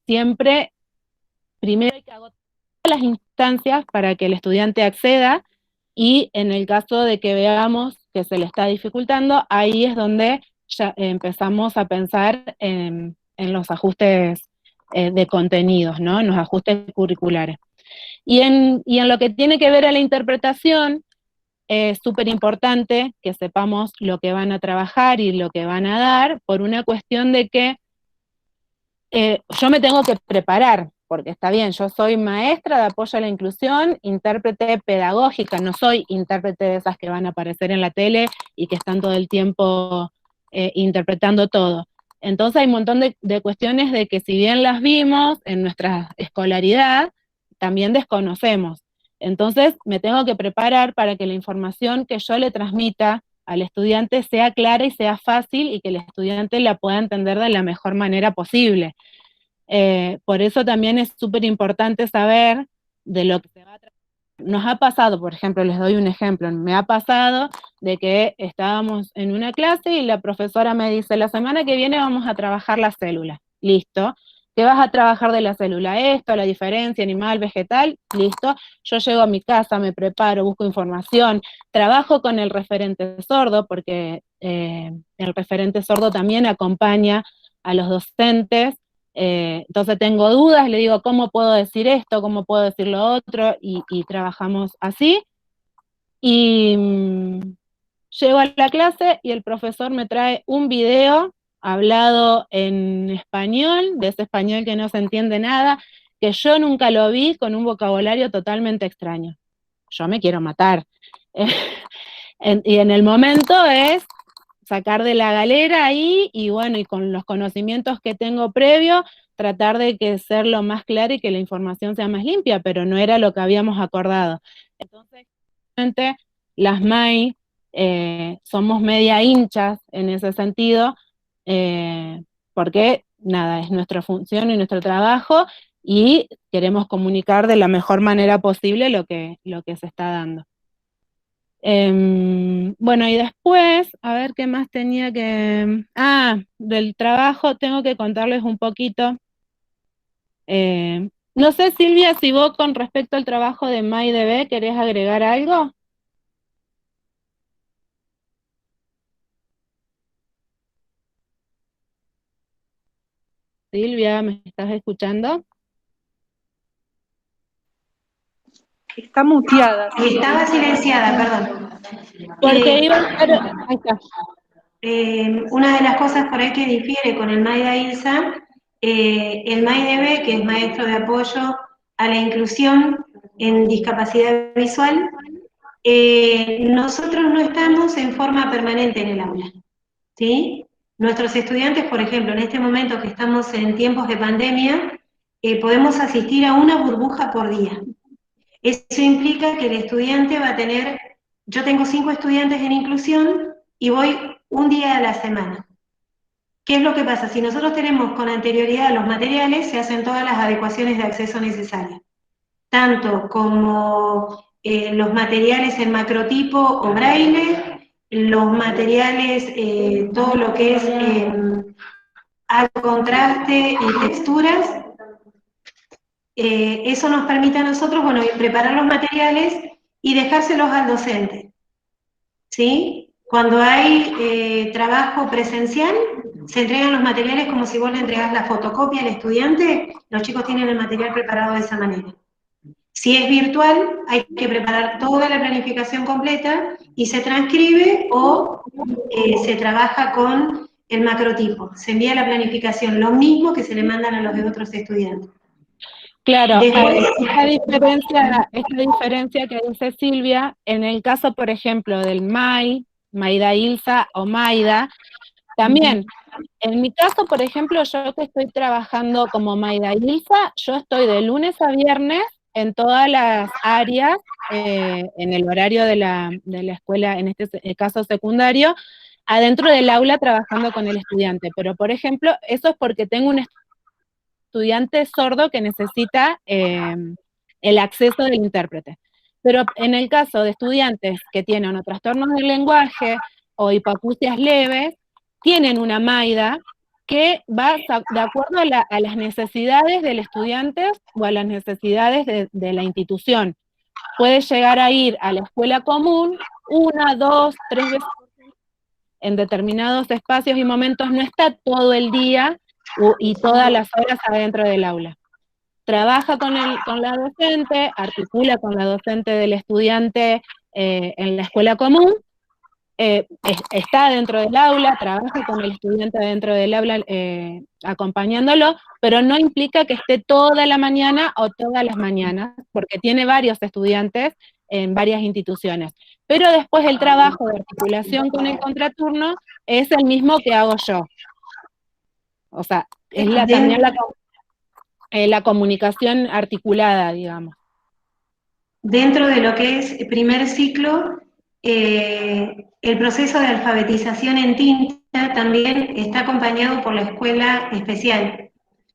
siempre, primero hay que agotar las instancias para que el estudiante acceda, y en el caso de que veamos que se le está dificultando, ahí es donde ya empezamos a pensar en los ajustes de contenidos, ¿no? En los ajustes curriculares. Y en lo que tiene que ver a la interpretación, es súper importante que sepamos lo que van a trabajar y lo que van a dar, por una cuestión de que yo me tengo que preparar, porque está bien, yo soy maestra de apoyo a la inclusión, intérprete pedagógica, no soy intérprete de esas que van a aparecer en la tele y que están todo el tiempo interpretando todo. Entonces hay un montón de cuestiones de que si bien las vimos en nuestra escolaridad, también desconocemos. Entonces me tengo que preparar para que la información que yo le transmita al estudiante sea clara y sea fácil y que el estudiante la pueda entender de la mejor manera posible. Por eso también es súper importante saber de lo que se va a tratar. Nos ha pasado, por ejemplo, les doy un ejemplo, me ha pasado de que estábamos en una clase y la profesora me dice, la semana que viene vamos a trabajar la célula. Listo. ¿Qué vas a trabajar de la célula? Esto, la diferencia animal, vegetal, listo. Yo llego a mi casa, me preparo, busco información, trabajo con el referente sordo, porque el referente sordo también acompaña a los docentes. Entonces tengo dudas, le digo, ¿cómo puedo decir esto? ¿Cómo puedo decir lo otro? Y trabajamos así. Y llego a la clase y el profesor me trae un video hablado en español, de ese español que no se entiende nada, que yo nunca lo vi, con un vocabulario totalmente extraño. Yo me quiero matar. Y en el momento es sacar de la galera ahí, y bueno, y con los conocimientos que tengo previo, tratar de que ser lo más claro y que la información sea más limpia, pero no era lo que habíamos acordado. Entonces, las MAI somos media hinchas en ese sentido, porque nada, es nuestra función y nuestro trabajo, y queremos comunicar de la mejor manera posible lo que se está dando. Bueno, y después, a ver qué más tenía que... del trabajo tengo que contarles un poquito. No sé, Silvia, si vos con respecto al trabajo de MAIDB querés agregar algo. Silvia, ¿me estás escuchando? Está muteada. Estaba silenciada, perdón. Porque iba a estar... Ahí está. Una de las cosas por ahí que difiere con el MAIDA ILSA, el MAIDB, que es maestro de apoyo a la inclusión en discapacidad visual, nosotros no estamos en forma permanente en el aula, ¿sí? Nuestros estudiantes, por ejemplo, en este momento que estamos en tiempos de pandemia, podemos asistir a una burbuja por día. Eso implica que el estudiante va a tener, yo tengo 5 estudiantes en inclusión y voy un día a la semana. ¿Qué es lo que pasa? Si nosotros tenemos con anterioridad los materiales, se hacen todas las adecuaciones de acceso necesarias, tanto como los materiales en macrotipo o braille, los materiales, todo lo que es alto contraste y texturas. Eso nos permite a nosotros, bueno, preparar los materiales y dejárselos al docente, ¿sí? Cuando hay trabajo presencial, se entregan los materiales como si vos le entregás la fotocopia al estudiante, los chicos tienen el material preparado de esa manera. Si es virtual, hay que preparar toda la planificación completa y se transcribe o se trabaja con el macrotipo. Se envía la planificación, lo mismo que se le mandan a los de otros estudiantes. Claro, Después, esta diferencia que dice Silvia, en el caso, por ejemplo, del MAIDA ILSA o MAIDA, también, en mi caso, por ejemplo, yo que estoy trabajando como MAIDA ILSA, yo estoy de lunes a viernes en todas las áreas, en el horario de la escuela, en este caso secundario, adentro del aula trabajando con el estudiante. Pero, por ejemplo, eso es porque tengo un estudiante sordo que necesita el acceso del intérprete. Pero en el caso de estudiantes que tienen o trastornos del lenguaje o hipoacusias leves, tienen una MAIDA que va de acuerdo a las necesidades del estudiante o a las necesidades de la institución. Puede llegar a ir a la escuela común 1, 2, 3 veces en determinados espacios y momentos, no está todo el día y todas las horas adentro del aula. Trabaja con la docente, articula con la docente del estudiante en la escuela común, está dentro del aula, trabaja con el estudiante dentro del aula acompañándolo, pero no implica que esté toda la mañana o todas las mañanas, porque tiene varios estudiantes en varias instituciones. Pero después el trabajo de articulación con el contraturno es el mismo que hago yo. O sea, es también la comunicación articulada, digamos. Dentro de lo que es primer ciclo, el proceso de alfabetización en tinta también está acompañado por la escuela especial,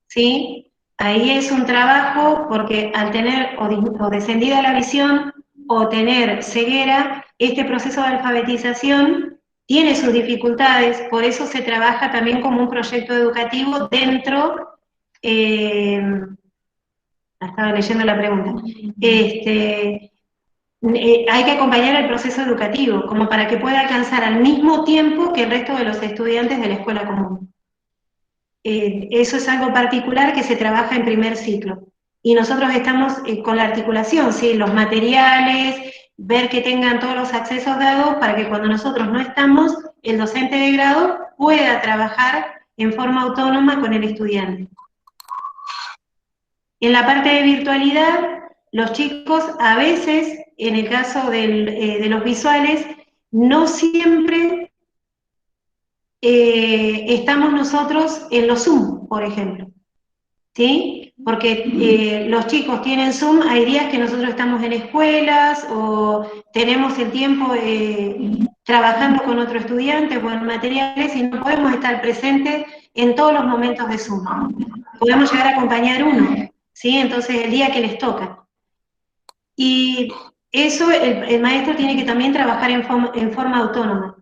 ¿sí? Ahí es un trabajo porque al tener o descendida la visión o tener ceguera, este proceso de alfabetización tiene sus dificultades, por eso se trabaja también como un proyecto educativo dentro, estaba leyendo la pregunta, hay que acompañar el proceso educativo, como para que pueda alcanzar al mismo tiempo que el resto de los estudiantes de la escuela común. Eso es algo particular que se trabaja en primer ciclo. Y nosotros estamos con la articulación, ¿sí? Los materiales, ver que tengan todos los accesos dados para que cuando nosotros no estamos, el docente de grado pueda trabajar en forma autónoma con el estudiante. En la parte de virtualidad, los chicos a veces, en el caso de los visuales, no siempre estamos nosotros en los Zoom, por ejemplo, ¿sí? Porque los chicos tienen Zoom, hay días que nosotros estamos en escuelas o tenemos el tiempo trabajando con otro estudiante o en materiales y no podemos estar presentes en todos los momentos de Zoom. Podemos llegar a acompañar uno, ¿sí? Entonces el día que les toca. Y eso el maestro tiene que también trabajar en forma autónoma.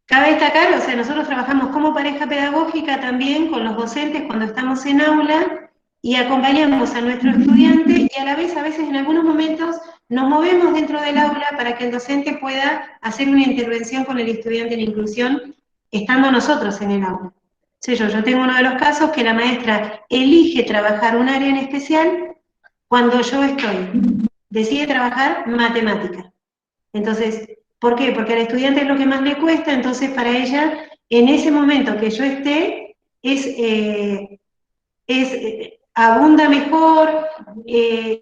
Cabe destacar, o sea, nosotros trabajamos como pareja pedagógica también con los docentes cuando estamos en aula y acompañamos a nuestro estudiante y a la vez, a veces en algunos momentos, nos movemos dentro del aula para que el docente pueda hacer una intervención con el estudiante en inclusión, estando nosotros en el aula. Sí, yo tengo uno de los casos que la maestra elige trabajar un área en especial cuando yo decide trabajar matemática. Entonces, ¿por qué? Porque al estudiante es lo que más le cuesta, entonces para ella, en ese momento que yo esté, abunda mejor,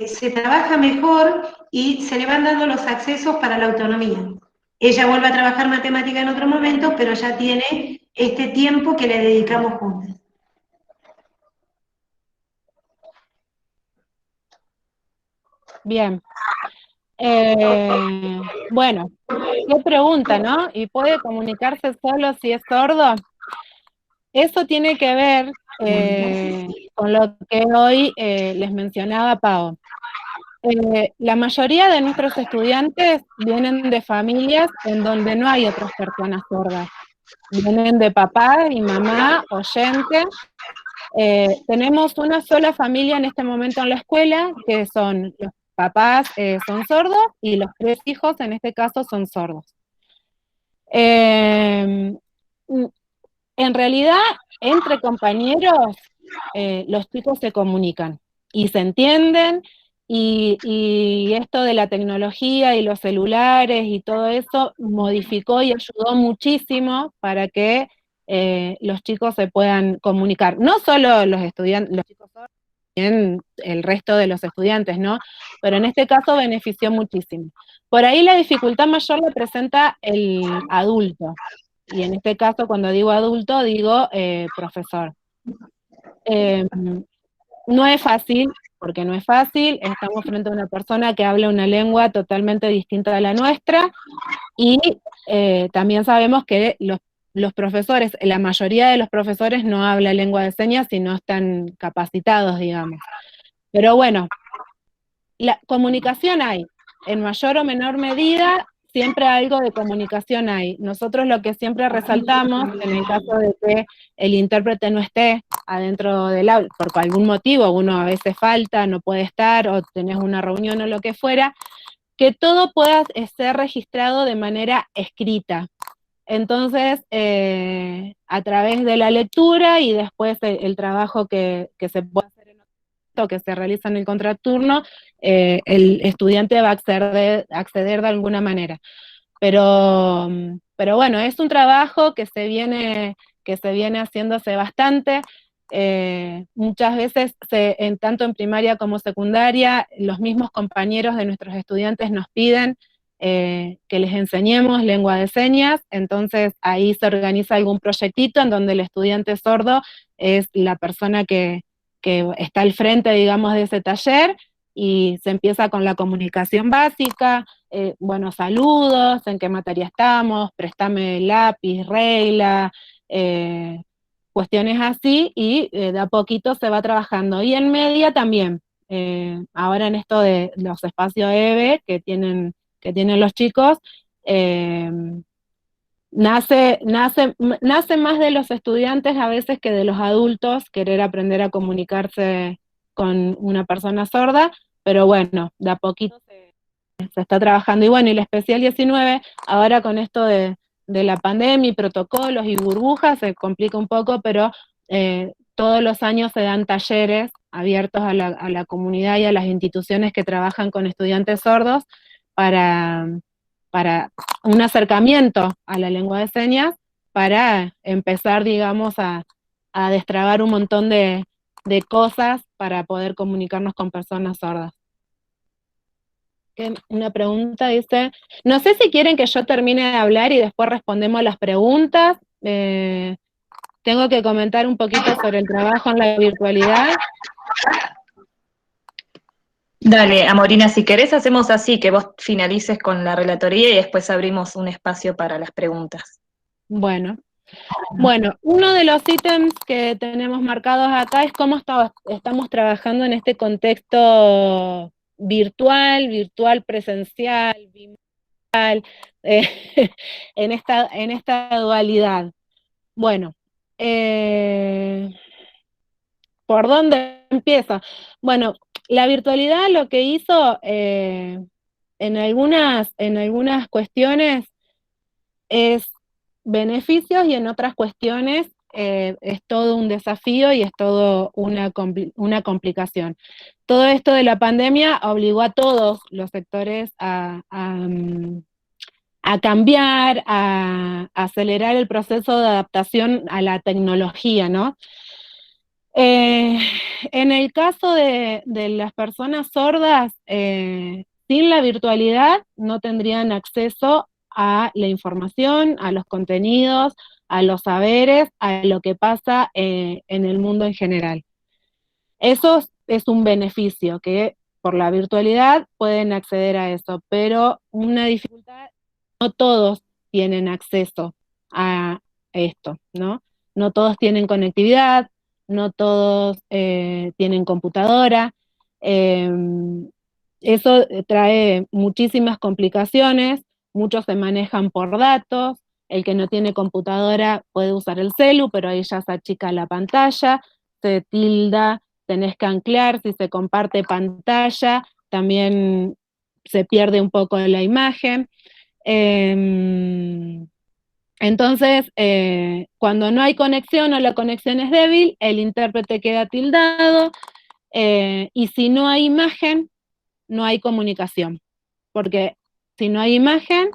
se trabaja mejor y se le van dando los accesos para la autonomía. Ella vuelve a trabajar matemática en otro momento, pero ya tiene este tiempo que le dedicamos juntas. Bien. Bueno, qué pregunta, ¿no? ¿Y puede comunicarse solo si es sordo? Eso tiene que ver con lo que hoy les mencionaba Pau. La mayoría de nuestros estudiantes vienen de familias en donde no hay otras personas sordas. Vienen de papá y mamá, oyente. Tenemos una sola familia en este momento en la escuela, que son los papás son sordos y los 3 hijos en este caso son sordos. En realidad, entre compañeros, los chicos se comunican y se entienden, y esto de la tecnología y los celulares y todo eso modificó y ayudó muchísimo para que los chicos se puedan comunicar. No solo los estudiantes, los chicos sordos, también el resto de los estudiantes, ¿no? Pero en este caso benefició muchísimo. Por ahí la dificultad mayor la presenta el adulto. Y en este caso, cuando digo adulto, digo profesor. No es fácil, porque no es fácil, estamos frente a una persona que habla una lengua totalmente distinta a la nuestra, y también sabemos que los profesores, la mayoría de los profesores no habla lengua de señas y no están capacitados, digamos. Pero bueno, la comunicación hay, en mayor o menor medida, siempre algo de comunicación hay. Nosotros lo que siempre resaltamos, en el caso de que el intérprete no esté adentro del aula, por algún motivo, uno a veces falta, no puede estar, o tenés una reunión o lo que fuera, que todo pueda ser registrado de manera escrita. Entonces, a través de la lectura y después el trabajo que se puede hacer en otro, que se realiza en el contraturno, el estudiante va a acceder de alguna manera. Pero bueno, es un trabajo que se viene haciéndose bastante. Muchas veces, tanto en primaria como secundaria, los mismos compañeros de nuestros estudiantes nos piden que les enseñemos lengua de señas, entonces ahí se organiza algún proyectito en donde el estudiante sordo es la persona que está al frente, digamos, de ese taller, y se empieza con la comunicación básica, bueno, saludos, en qué materia estamos, préstame lápiz, regla, cuestiones así, y de a poquito se va trabajando. Y en media también, ahora en esto de los espacios EVE que tienen los chicos, nace más de los estudiantes a veces que de los adultos querer aprender a comunicarse con una persona sorda, pero bueno, de a poquito se está trabajando. Y bueno, y la Especial 19, ahora con esto de la pandemia y protocolos y burbujas, se complica un poco, pero todos los años se dan talleres abiertos a la comunidad y a las instituciones que trabajan con estudiantes sordos para un acercamiento a la lengua de señas, para empezar, digamos, a destrabar un montón de cosas para poder comunicarnos con personas sordas. Una pregunta dice, no sé si quieren que yo termine de hablar y después respondemos a las preguntas. Tengo que comentar un poquito sobre el trabajo en la virtualidad. Dale, Amorina, si querés hacemos así, que vos finalices con la relatoría y después abrimos un espacio para las preguntas. Bueno, uno de los ítems que tenemos marcados acá es cómo estamos trabajando en este contexto virtual presencial, bimensual, en esta dualidad. Bueno, ¿por dónde empieza? Bueno, la virtualidad lo que hizo en algunas cuestiones es beneficios, y en otras cuestiones es todo un desafío y es todo una complicación. Todo esto de la pandemia obligó a todos los sectores a cambiar, a acelerar el proceso de adaptación a la tecnología, ¿no? En el caso de las personas sordas, sin la virtualidad no tendrían acceso a la información, a los contenidos, a los saberes, a lo que pasa en el mundo en general. Eso es un beneficio, que por la virtualidad pueden acceder a eso, pero una dificultad, no todos tienen acceso a esto, ¿no? No todos tienen conectividad, no todos tienen computadora. Eso trae muchísimas complicaciones, muchos se manejan por datos, el que no tiene computadora puede usar el celu, pero ahí ya se achica la pantalla, se tilda, tenés que anclar, si se comparte pantalla, también se pierde un poco de la imagen. Entonces, cuando no hay conexión o la conexión es débil, el intérprete queda tildado, y si no hay imagen, no hay comunicación, porque si no hay imagen,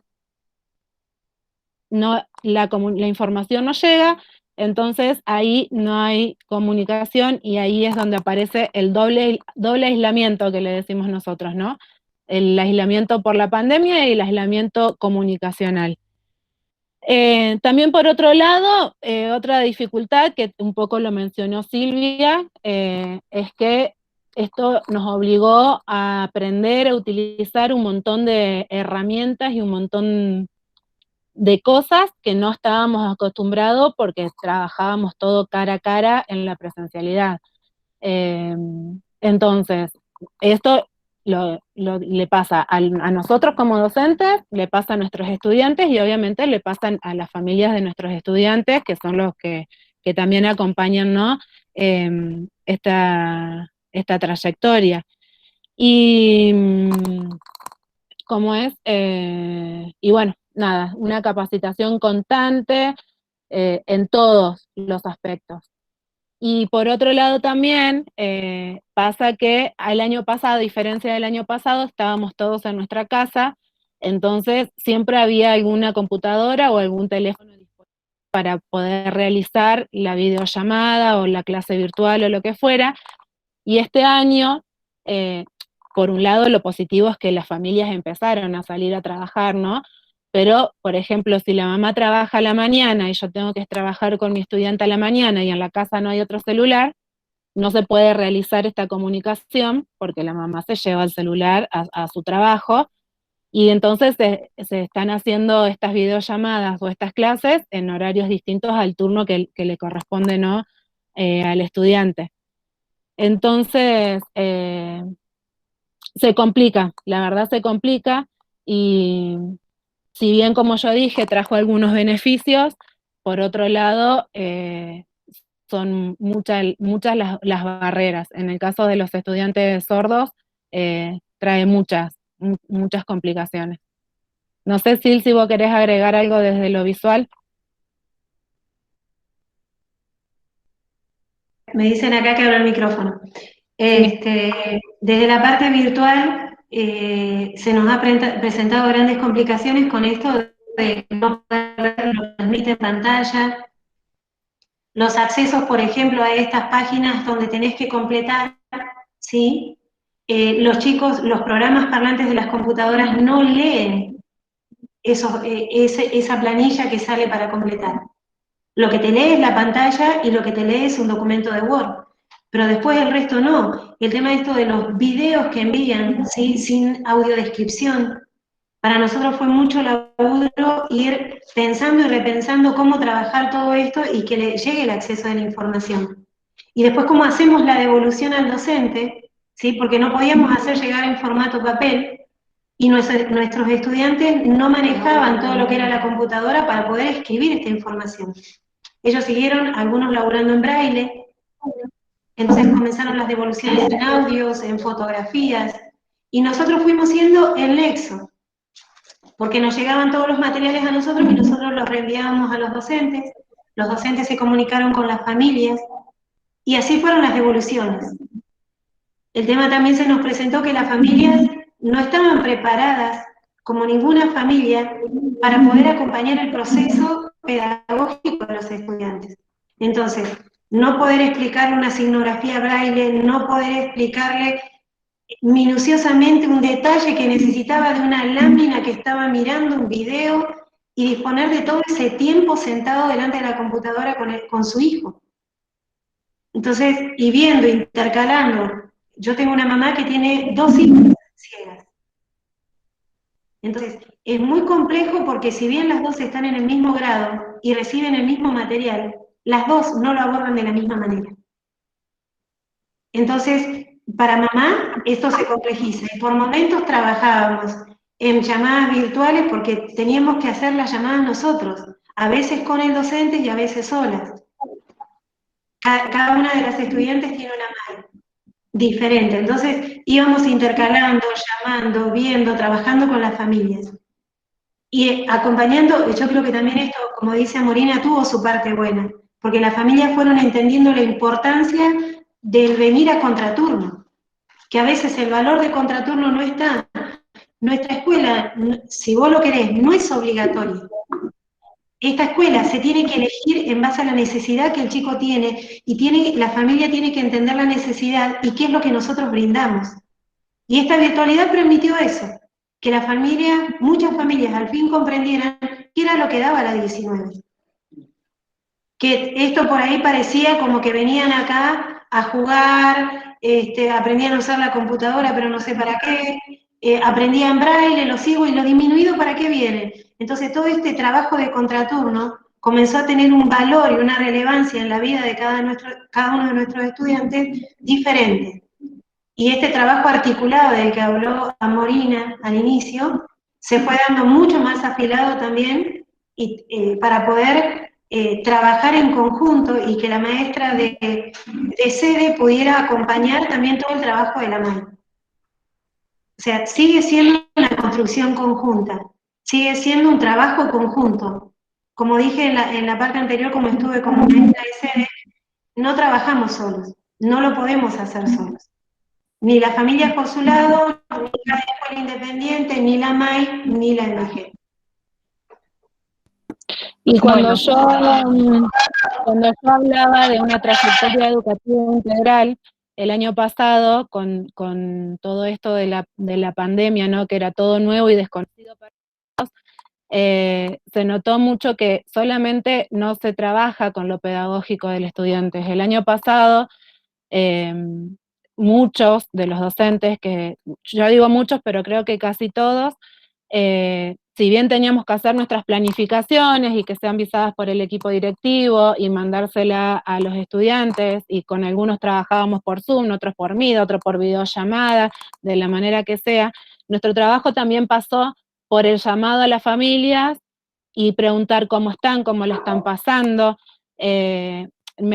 la información no llega, entonces ahí no hay comunicación, y ahí es donde aparece el doble aislamiento que le decimos nosotros, ¿no? El aislamiento por la pandemia y el aislamiento comunicacional. También por otro lado, otra dificultad que un poco lo mencionó Silvia, es que esto nos obligó a aprender a utilizar un montón de herramientas y un montón de cosas que no estábamos acostumbrados porque trabajábamos todo cara a cara en la presencialidad. Entonces, esto le pasa a nosotros como docentes, le pasa a nuestros estudiantes y obviamente le pasan a las familias de nuestros estudiantes, que son los que también acompañan, ¿no? Esta trayectoria. Y y bueno, nada, una capacitación constante en todos los aspectos. Y por otro lado también pasa que el año pasado, a diferencia del año pasado, estábamos todos en nuestra casa, entonces siempre había alguna computadora o algún teléfono disponible para poder realizar la videollamada o la clase virtual o lo que fuera. Y este año, por un lado, lo positivo es que las familias empezaron a salir a trabajar, ¿no? Pero, por ejemplo, si la mamá trabaja a la mañana y yo tengo que trabajar con mi estudiante a la mañana y en la casa no hay otro celular, no se puede realizar esta comunicación porque la mamá se lleva el celular a su trabajo, Y entonces se están haciendo estas videollamadas o estas clases en horarios distintos al turno que le corresponde, ¿no? Al estudiante. Entonces, se complica, la verdad se complica, y si bien, como yo dije, trajo algunos beneficios, por otro lado, son muchas las barreras. En el caso de los estudiantes sordos, trae muchas complicaciones. No sé, Sil, si vos querés agregar algo desde lo visual. Me dicen acá que abra el micrófono. Desde la parte virtual se nos ha presentado grandes complicaciones con esto de no poder ver lo que transmite en pantalla, los accesos, por ejemplo, a estas páginas donde tenés que completar, ¿sí? Los chicos, los programas parlantes de las computadoras no leen esa planilla que sale para completar. Lo que te lee es la pantalla y lo que te lee es un documento de Word. Pero después el resto no. El tema de esto de los videos que envían, ¿sí? Sin audiodescripción, para nosotros fue mucho laburo ir pensando y repensando cómo trabajar todo esto y que le llegue el acceso de la información. Y después cómo hacemos la devolución al docente, ¿sí? Porque no podíamos hacer llegar en formato papel, y nuestros estudiantes no manejaban todo lo que era la computadora para poder escribir esta información. Ellos siguieron, algunos laburando en braille, entonces comenzaron las devoluciones en audios, en fotografías, y nosotros fuimos siendo el nexo, porque nos llegaban todos los materiales a nosotros y nosotros los reenviábamos a los docentes se comunicaron con las familias, y así fueron las devoluciones. El tema también se nos presentó que las familias no estaban preparadas, como ninguna familia, para poder acompañar el proceso pedagógico de los estudiantes. Entonces, no poder explicarle una signografía braille, no poder explicarle minuciosamente un detalle que necesitaba de una lámina que estaba mirando un video, y disponer de todo ese tiempo sentado delante de la computadora con su hijo. Entonces, y viendo, intercalando, yo tengo una mamá que tiene 2 hijas ciegas. Entonces, es muy complejo porque si bien las dos están en el mismo grado y reciben el mismo material, las dos no lo abordan de la misma manera. Entonces, para mamá esto se complejiza, y por momentos trabajábamos en llamadas virtuales porque teníamos que hacer las llamadas nosotros, a veces con el docente y a veces solas. Cada una de las estudiantes tiene una madre diferente, entonces íbamos intercalando, llamando, viendo, trabajando con las familias. Y acompañando, yo creo que también esto, como dice Morina, tuvo su parte buena, porque las familias fueron entendiendo la importancia del venir a contraturno, que a veces el valor de contraturno no está. Nuestra escuela, si vos lo querés, no es obligatorio. Esta escuela se tiene que elegir en base a la necesidad que el chico tiene, y la familia tiene que entender la necesidad y qué es lo que nosotros brindamos. Y esta virtualidad permitió eso, que la familia, muchas familias al fin comprendieran qué era lo que daba la 19. Que esto por ahí parecía como que venían acá a jugar, aprendían a usar la computadora pero no sé para qué, aprendían braille, lo sigo, y lo disminuido ¿para qué viene? Entonces todo este trabajo de contraturno comenzó a tener un valor y una relevancia en la vida de cada uno de nuestros estudiantes diferente. Y este trabajo articulado del que habló Morina al inicio, se fue dando mucho más afilado también, para poder trabajar en conjunto, y que la maestra de sede pudiera acompañar también todo el trabajo de la mano. O sea, sigue siendo una construcción conjunta, sigue siendo un trabajo conjunto. Como dije en la parte anterior, como estuve como maestra de sede, no trabajamos solos, no lo podemos hacer solos. Ni las familias por su lado, ni la escuela independiente, ni la MAI, ni la MG. Y cuando yo hablaba de una trayectoria educativa integral, el año pasado, con todo esto de la pandemia, ¿no? Que era todo nuevo y desconocido para todos, se notó mucho que solamente no se trabaja con lo pedagógico del estudiante. El año pasado, muchos de los docentes, que yo digo muchos, pero creo que casi todos, Si bien teníamos que hacer nuestras planificaciones y que sean visadas por el equipo directivo y mandársela a los estudiantes, y con algunos trabajábamos por Zoom, otros por Meet, otros por videollamada, de la manera que sea, nuestro trabajo también pasó por el llamado a las familias y preguntar cómo están, cómo le están pasando.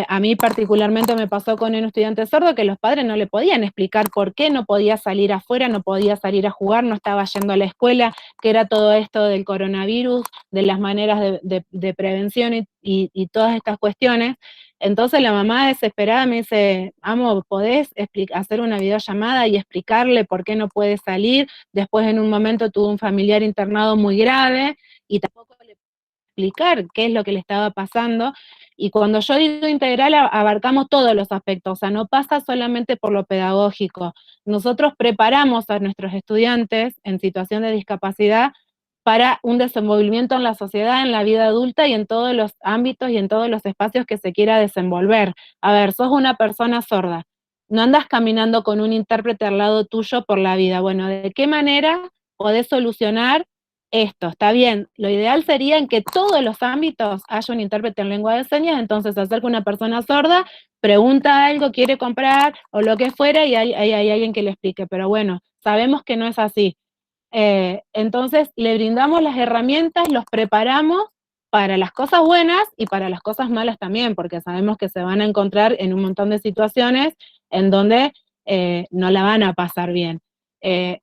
A mí particularmente me pasó con un estudiante sordo que los padres no le podían explicar por qué no podía salir afuera, no podía salir a jugar, no estaba yendo a la escuela, que era todo esto del coronavirus, de las maneras de prevención y todas estas cuestiones. Entonces la mamá desesperada me dice, amo, ¿podés hacer una videollamada y explicarle por qué no puede salir? Después en un momento tuvo un familiar internado muy grave y tampoco le pude explicar qué es lo que le estaba pasando. Y cuando yo digo integral, abarcamos todos los aspectos, o sea, no pasa solamente por lo pedagógico. Nosotros preparamos a nuestros estudiantes en situación de discapacidad para un desenvolvimiento en la sociedad, en la vida adulta y en todos los ámbitos y en todos los espacios que se quiera desenvolver. A ver, sos una persona sorda, no andas caminando con un intérprete al lado tuyo por la vida. Bueno, ¿de qué manera podés solucionar esto? Está bien, lo ideal sería en que todos los ámbitos haya un intérprete en lengua de señas, entonces se acerca una persona sorda, pregunta algo, quiere comprar o lo que fuera y hay alguien que le explique, pero bueno, sabemos que no es así. Entonces le brindamos las herramientas, los preparamos para las cosas buenas y para las cosas malas también, porque sabemos que se van a encontrar en un montón de situaciones en donde no la van a pasar bien.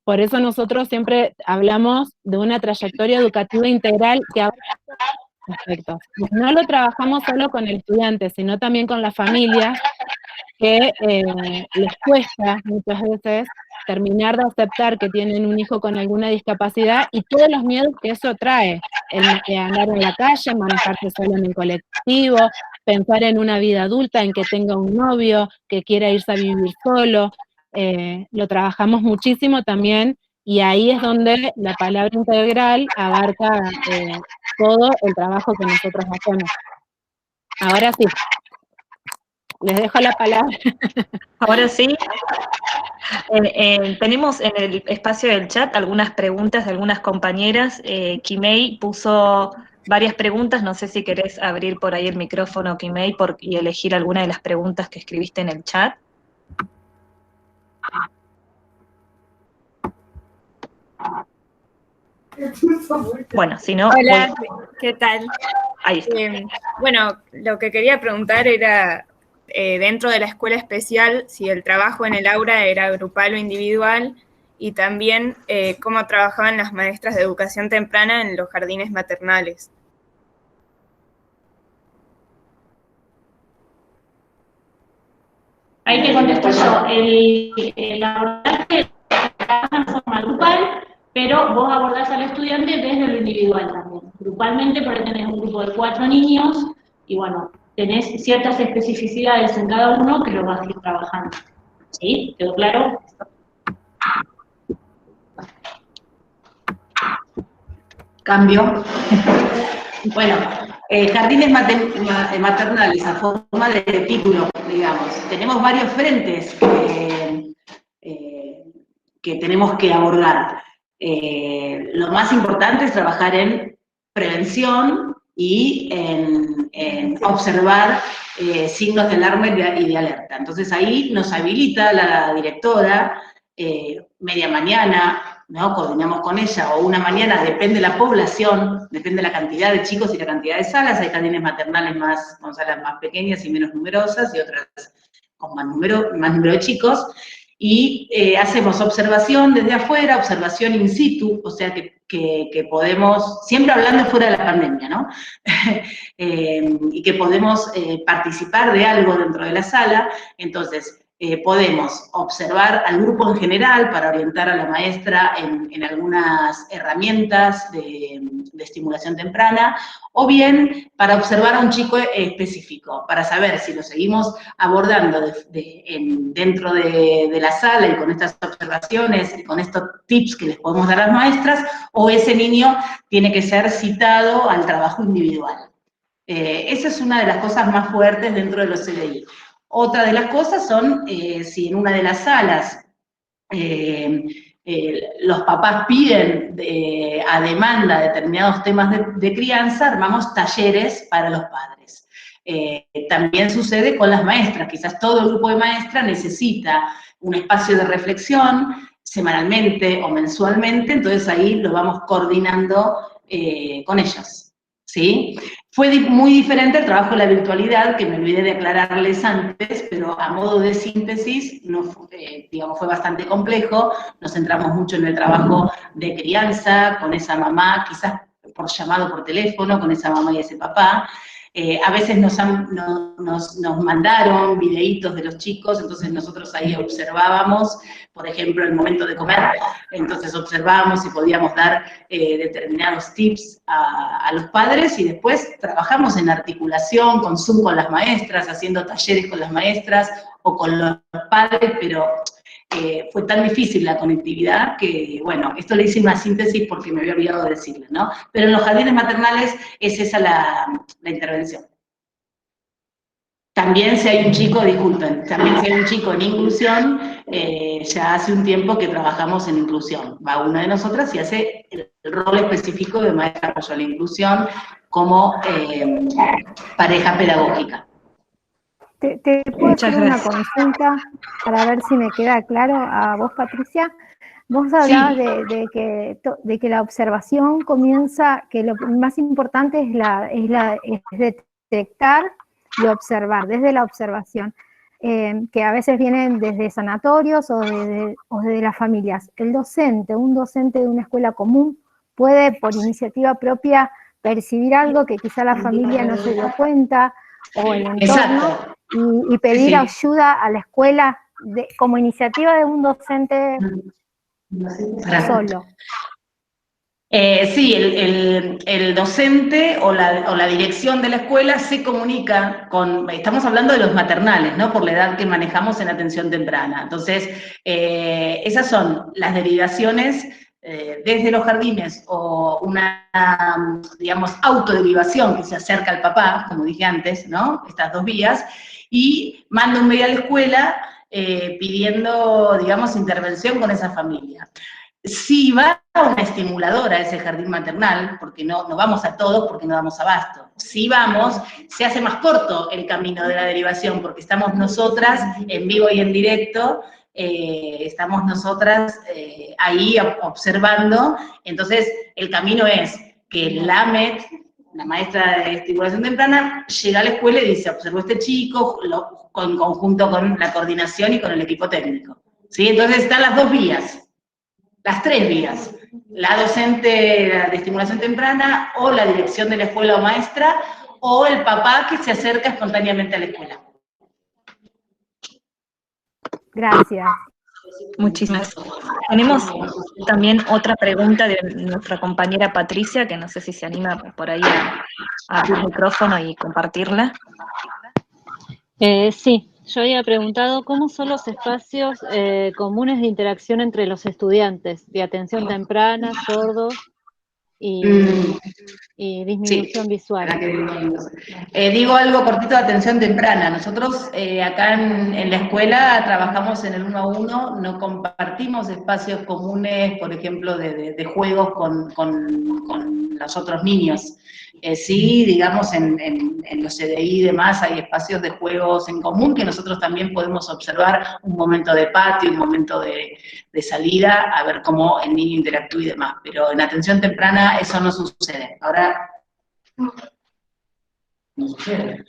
Por eso nosotros siempre hablamos de una trayectoria educativa integral que abarca todos los aspectos. No lo trabajamos solo con el estudiante, sino también con las familias, que les cuesta muchas veces terminar de aceptar que tienen un hijo con alguna discapacidad y todos los miedos que eso trae, andar en la calle, manejarse solo en el colectivo, pensar en una vida adulta, en que tenga un novio, que quiera irse a vivir solo. Lo trabajamos muchísimo también, y ahí es donde la palabra integral abarca todo el trabajo que nosotros hacemos. Ahora sí, les dejo la palabra. Ahora sí, tenemos en el espacio del chat algunas preguntas de algunas compañeras. Kimei puso varias preguntas, no sé si querés abrir por ahí el micrófono, Kimei, y elegir alguna de las preguntas que escribiste en el chat. Bueno, si no... Hola, ¿qué tal? Ahí está. Bueno, lo que quería preguntar era, dentro de la escuela especial, si el trabajo en el aula era grupal o individual, y también cómo trabajaban las maestras de educación temprana en los jardines maternales. Ahí te contesto yo. El abordaje trabaja en forma grupal, pero vos abordás al estudiante desde lo individual también. Grupalmente, porque tenés un grupo de 4 niños, y bueno, tenés ciertas especificidades en cada uno que lo vas a ir trabajando. ¿Sí? ¿Quedó claro? Cambio. Bueno, jardines maternales a forma de título, digamos. Tenemos varios frentes que tenemos que abordar. Lo más importante es trabajar en prevención y en observar signos de alarma y de alerta. Entonces ahí nos habilita la directora, media mañana, ¿no? Coordinamos con ella, o una mañana, depende de la población, depende de la cantidad de chicos y la cantidad de salas. Hay jardines maternales con salas más pequeñas y menos numerosas, y otras con más número de chicos, y hacemos observación desde afuera, observación in situ, o sea que podemos, siempre hablando fuera de la pandemia, ¿no? Y que podemos participar de algo dentro de la sala. Entonces, podemos observar al grupo en general para orientar a la maestra en algunas herramientas de estimulación temprana, o bien para observar a un chico específico, para saber si lo seguimos abordando dentro de la sala y con estas observaciones y con estos tips que les podemos dar a las maestras, o ese niño tiene que ser citado al trabajo individual. Esa es una de las cosas más fuertes dentro de los CDI. Otra de las cosas son, si en una de las salas los papás piden a demanda determinados temas de crianza, armamos talleres para los padres. También sucede con las maestras, quizás todo el grupo de maestras necesita un espacio de reflexión semanalmente o mensualmente, entonces ahí lo vamos coordinando con ellas, ¿sí? Fue muy diferente el trabajo de la virtualidad, que me olvidé de aclararles antes, pero a modo de síntesis, digamos, fue bastante complejo, nos centramos mucho en el trabajo de crianza, con esa mamá, quizás por llamado por teléfono, con esa mamá y ese papá. A veces nos mandaron videitos de los chicos, entonces nosotros ahí observábamos, por ejemplo, el momento de comer, entonces observábamos si podíamos dar determinados tips a los padres y después trabajamos en articulación, con Zoom con las maestras, haciendo talleres con las maestras o con los padres, pero fue tan difícil la conectividad que, bueno, esto le hice una síntesis porque me había olvidado de decirle, ¿no? Pero en los jardines maternales es esa la intervención. También si hay un chico, disculpen, también si hay un chico en inclusión, ya hace un tiempo que trabajamos en inclusión. Va una de nosotras y hace el rol específico de maestra de apoyo a la inclusión como pareja pedagógica. ¿Te puedo hacer una consulta para ver si me queda claro a vos, Patricia? Vos hablabas de que la observación comienza, que lo más importante es detectar y observar, desde la observación, que a veces vienen desde sanatorios o desde las familias. Un docente de una escuela común, puede por iniciativa propia percibir algo que quizá la familia no se dio cuenta, o el entorno, y pedir ayuda a la escuela como iniciativa de un docente solo. Sí, el docente o la dirección de la escuela se comunica con, estamos hablando de los maternales, ¿no? Por la edad que manejamos en atención temprana. Entonces, esas son las derivaciones desde los jardines o una, digamos, autoderivación que se acerca al papá, como dije antes, ¿no? Estas dos vías, y manda un mail a la escuela pidiendo, digamos, intervención con esa familia. Si va una estimuladora a ese jardín maternal, porque no vamos a todos porque no damos abasto, si vamos, se hace más corto el camino de la derivación, porque estamos nosotras en vivo y en directo, estamos nosotras ahí observando, entonces el camino es que la MET, la maestra de estimulación temprana, llega a la escuela y dice, observó este chico, en conjunto con la coordinación y con el equipo técnico, ¿sí? Entonces están las dos vías. Las tres vías, la docente de estimulación temprana, o la dirección de la escuela o maestra, o el papá que se acerca espontáneamente a la escuela. Gracias. Muchísimas gracias. Tenemos también otra pregunta de nuestra compañera Patricia, que no sé si se anima por ahí a abrir el micrófono y compartirla. Sí. Yo había preguntado cómo son los espacios comunes de interacción entre los estudiantes, de atención temprana, sordos y disminución visual. Digo algo cortito de atención temprana. Nosotros acá en la escuela trabajamos en el 1 a 1, no compartimos espacios comunes, por ejemplo, de juegos con los otros niños. Sí, digamos, en los CDI y demás hay espacios de juegos en común que nosotros también podemos observar un momento de patio, un momento de salida, a ver cómo el niño interactúa y demás. Pero en atención temprana eso no sucede. Ahora, no sucede.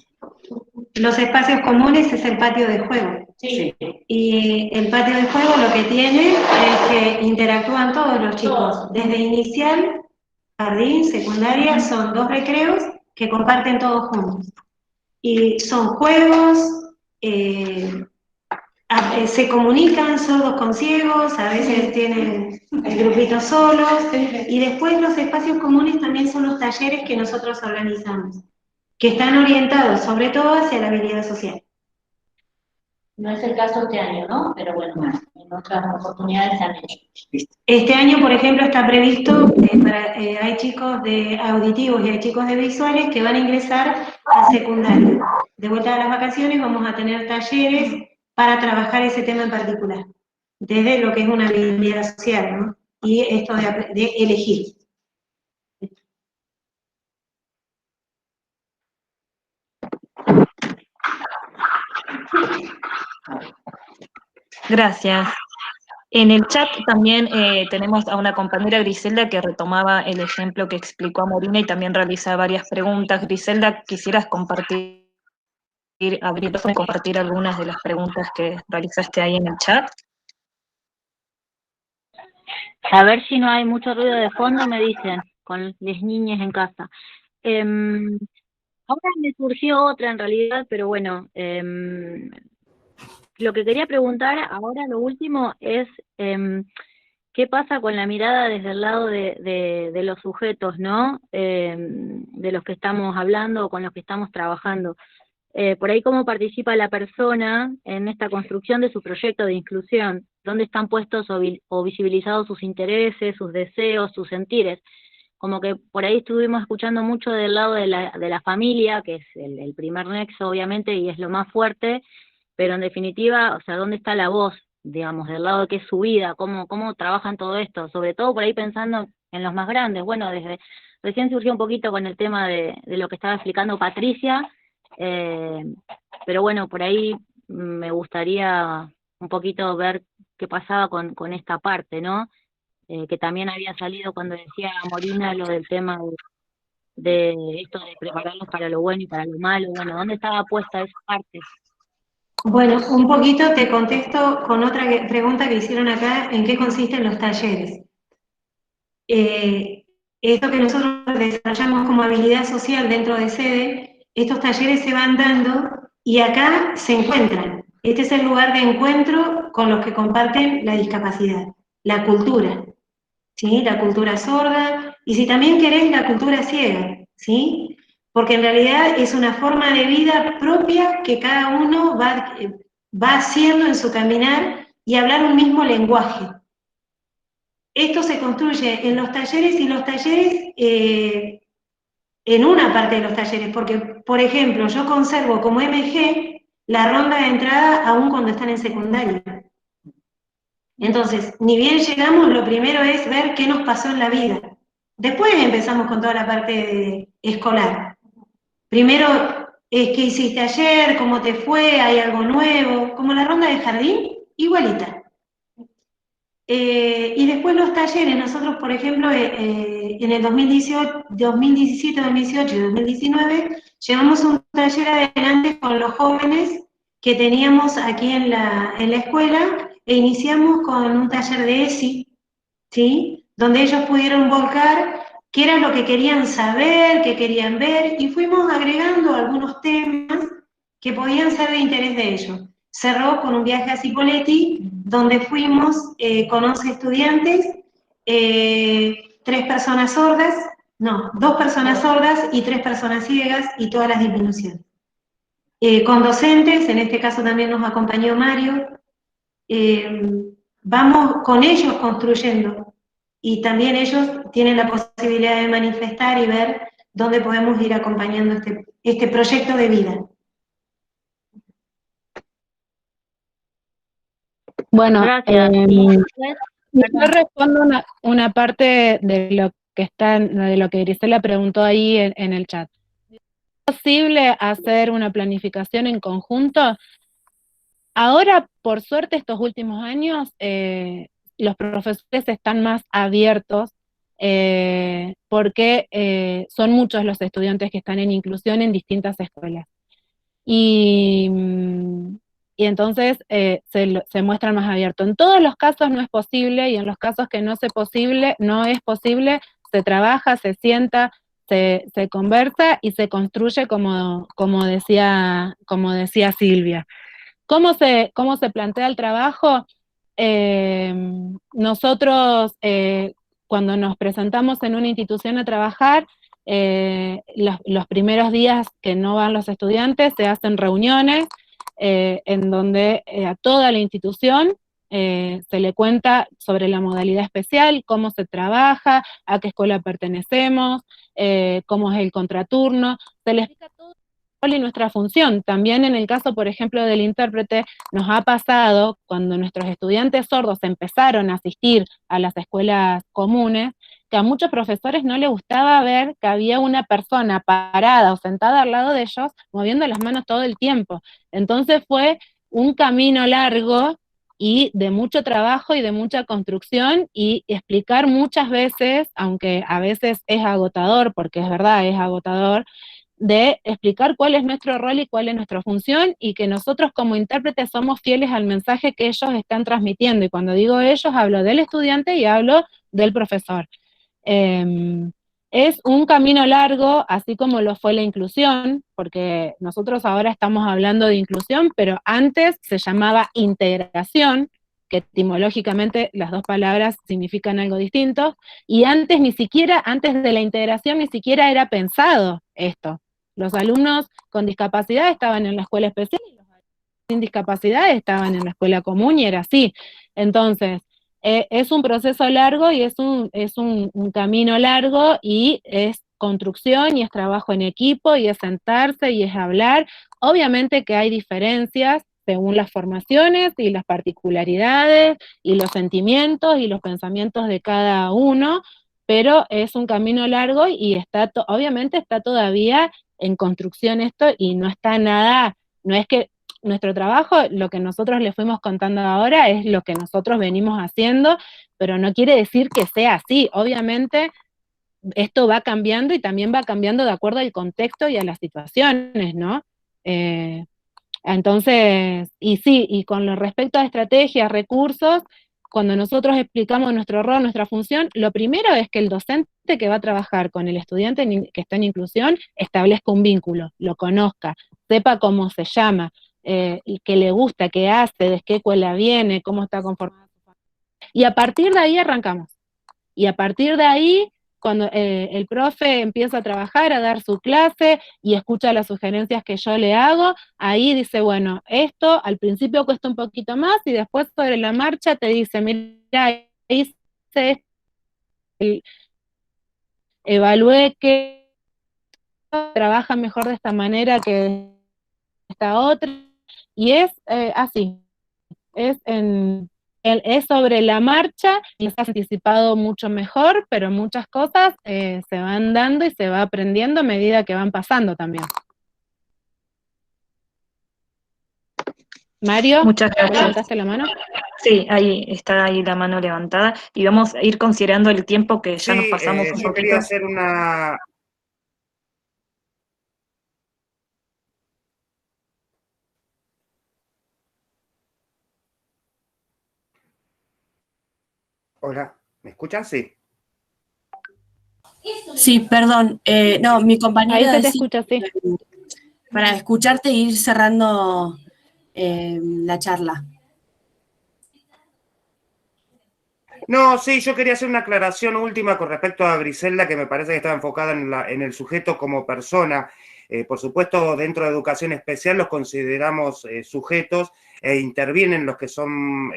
Los espacios comunes es el patio de juego. Sí. Y el patio de juego lo que tiene es que interactúan todos los chicos, desde inicial, jardín, secundaria, son 2 recreos que comparten todos juntos. Y son juegos, se comunican sordos con ciegos, a veces tienen el grupito solos, y después los espacios comunes también son los talleres que nosotros organizamos, que están orientados sobre todo hacia la habilidad social. No es el caso este año, ¿no? Pero bueno, en otras oportunidades se han hecho. Este año, por ejemplo, está previsto, hay chicos de auditivos y hay chicos de visuales que van a ingresar a secundaria. De vuelta a las vacaciones vamos a tener talleres para trabajar ese tema en particular. desde lo que es una habilidad social, ¿no? Y esto de elegir. Gracias. En el chat también tenemos a una compañera, Griselda, que retomaba el ejemplo que explicó a Morina y también realiza varias preguntas. Griselda, ¿quisieras compartir algunas de las preguntas que realizaste ahí en el chat? A ver si no hay mucho ruido de fondo, me dicen, con las niñas en casa. Ahora me surgió otra en realidad, pero bueno, lo que quería preguntar ahora, lo último, es qué pasa con la mirada desde el lado de los sujetos, ¿no? De los que estamos hablando o con los que estamos trabajando. Por ahí cómo participa la persona en esta construcción de su proyecto de inclusión, dónde están puestos o visibilizados sus intereses, sus deseos, sus sentires. Como que por ahí estuvimos escuchando mucho del lado de la familia, que es el primer nexo obviamente y es lo más fuerte, pero en definitiva, o sea, ¿dónde está la voz, digamos, del lado de qué es su vida, cómo trabajan todo esto? Sobre todo por ahí pensando en los más grandes. Bueno, recién surgió un poquito con el tema de lo que estaba explicando Patricia, pero bueno, por ahí me gustaría un poquito ver qué pasaba con esta parte, ¿no? Que también había salido cuando decía Morina lo del tema de esto de prepararlos para lo bueno y para lo malo. Bueno, ¿dónde estaba puesta esa parte? Bueno, un poquito te contesto con otra pregunta que hicieron acá, ¿en qué consisten los talleres? Esto que nosotros desarrollamos como habilidad social dentro de sede, estos talleres se van dando y acá se encuentran. Este es el lugar de encuentro con los que comparten la discapacidad, la cultura, ¿sí? La cultura sorda, y si también querés, la cultura ciega, ¿sí? Porque en realidad es una forma de vida propia que cada uno va haciendo en su caminar y hablar un mismo lenguaje. Esto se construye en los talleres y los talleres, en una parte de los talleres, porque, por ejemplo, yo conservo como MG la ronda de entrada aún cuando están en secundaria. Entonces, ni bien llegamos, lo primero es ver qué nos pasó en la vida. Después empezamos con toda la parte escolar. Primero, ¿qué hiciste ayer? ¿Cómo te fue? ¿Hay algo nuevo? Como la ronda de jardín, igualita. Y después los talleres, nosotros por ejemplo en el 2017, 2018 y 2019 llevamos un taller adelante con los jóvenes que teníamos aquí en la escuela e iniciamos con un taller de ESI, ¿sí? Donde ellos pudieron volcar qué era lo que querían saber, qué querían ver, y fuimos agregando algunos temas que podían ser de interés de ellos. Cerró con un viaje a Cipolletti, donde fuimos con 11 estudiantes, 2 personas sordas y 3 personas ciegas, y todas las disminuciones. Con docentes, en este caso también nos acompañó Mario, vamos con ellos construyendo, y también ellos tienen la posibilidad de manifestar y ver dónde podemos ir acompañando este proyecto de vida. Bueno, Gracias. yo respondo una parte de lo que de lo que Grisela preguntó ahí en el chat. ¿Es posible hacer una planificación en conjunto? Ahora, por suerte, estos últimos años, los profesores están más abiertos porque son muchos los estudiantes que están en inclusión en distintas escuelas. Y entonces se muestran más abiertos. En todos los casos no es posible, y en los casos que no es posible, se trabaja, se sienta, se conversa y se construye como decía Silvia. ¿Cómo se plantea el trabajo? Nosotros, cuando nos presentamos en una institución a trabajar, los primeros días que no van los estudiantes, se hacen reuniones en donde a toda la institución se le cuenta sobre la modalidad especial, cómo se trabaja, a qué escuela pertenecemos, cómo es el contraturno, se les explica todo y nuestra función. También en el caso, por ejemplo, del intérprete, nos ha pasado cuando nuestros estudiantes sordos empezaron a asistir a las escuelas comunes, que a muchos profesores no les gustaba ver que había una persona parada o sentada al lado de ellos moviendo las manos todo el tiempo. Entonces fue un camino largo y de mucho trabajo y de mucha construcción, y explicar muchas veces, aunque a veces es agotador, porque es verdad, es agotador, de explicar cuál es nuestro rol y cuál es nuestra función, y que nosotros como intérpretes somos fieles al mensaje que ellos están transmitiendo. Y cuando digo ellos, hablo del estudiante y hablo del profesor. Es un camino largo, así como lo fue la inclusión, porque nosotros ahora estamos hablando de inclusión, pero antes se llamaba integración, que etimológicamente las dos palabras significan algo distinto, y antes ni siquiera, antes de la integración ni siquiera era pensado esto. Los alumnos con discapacidad estaban en la escuela especial y los alumnos sin discapacidad estaban en la escuela común, y era así. Entonces, es un proceso largo y es un camino largo, y es construcción y es trabajo en equipo y es sentarse y es hablar. Obviamente que hay diferencias según las formaciones y las particularidades y los sentimientos y los pensamientos de cada uno, pero es un camino largo y obviamente está todavía en construcción esto, y no está nada, no es que nuestro trabajo, lo que nosotros le fuimos contando ahora, es lo que nosotros venimos haciendo, pero no quiere decir que sea así. Obviamente esto va cambiando, y también va cambiando de acuerdo al contexto y a las situaciones, ¿no? Entonces, y sí, y con respecto a estrategias, recursos, cuando nosotros explicamos nuestro rol, nuestra función, lo primero es que el docente que va a trabajar con el estudiante que está en inclusión establezca un vínculo, lo conozca, sepa cómo se llama, y qué le gusta, qué hace, de qué escuela viene, cómo está conformado. Y a partir de ahí arrancamos. Y a partir de ahí, cuando el profe empieza a trabajar, a dar su clase y escucha las sugerencias que yo le hago, ahí dice, bueno, esto al principio cuesta un poquito más, y después sobre la marcha te dice, mira, hice esto, evalué que trabaja mejor de esta manera que esta otra, y es así, es sobre la marcha, y se ha anticipado mucho mejor, pero muchas cosas se van dando y se va aprendiendo a medida que van pasando también. Mario, muchas gracias. ¿levantaste la mano? Sí, ahí está ahí la mano levantada, y vamos a ir considerando el tiempo que ya nos pasamos un yo poquito. quería hacer una... Hola, ¿me escuchan? Sí. Sí, perdón, no, mi compañera Ahí se te decía, escucha, sí. para escucharte e ir cerrando la charla. No, sí, yo quería hacer una aclaración última con respecto a Griselda, que me parece que estaba enfocada en el sujeto como persona. Por supuesto, dentro de educación especial los consideramos sujetos e intervienen los que son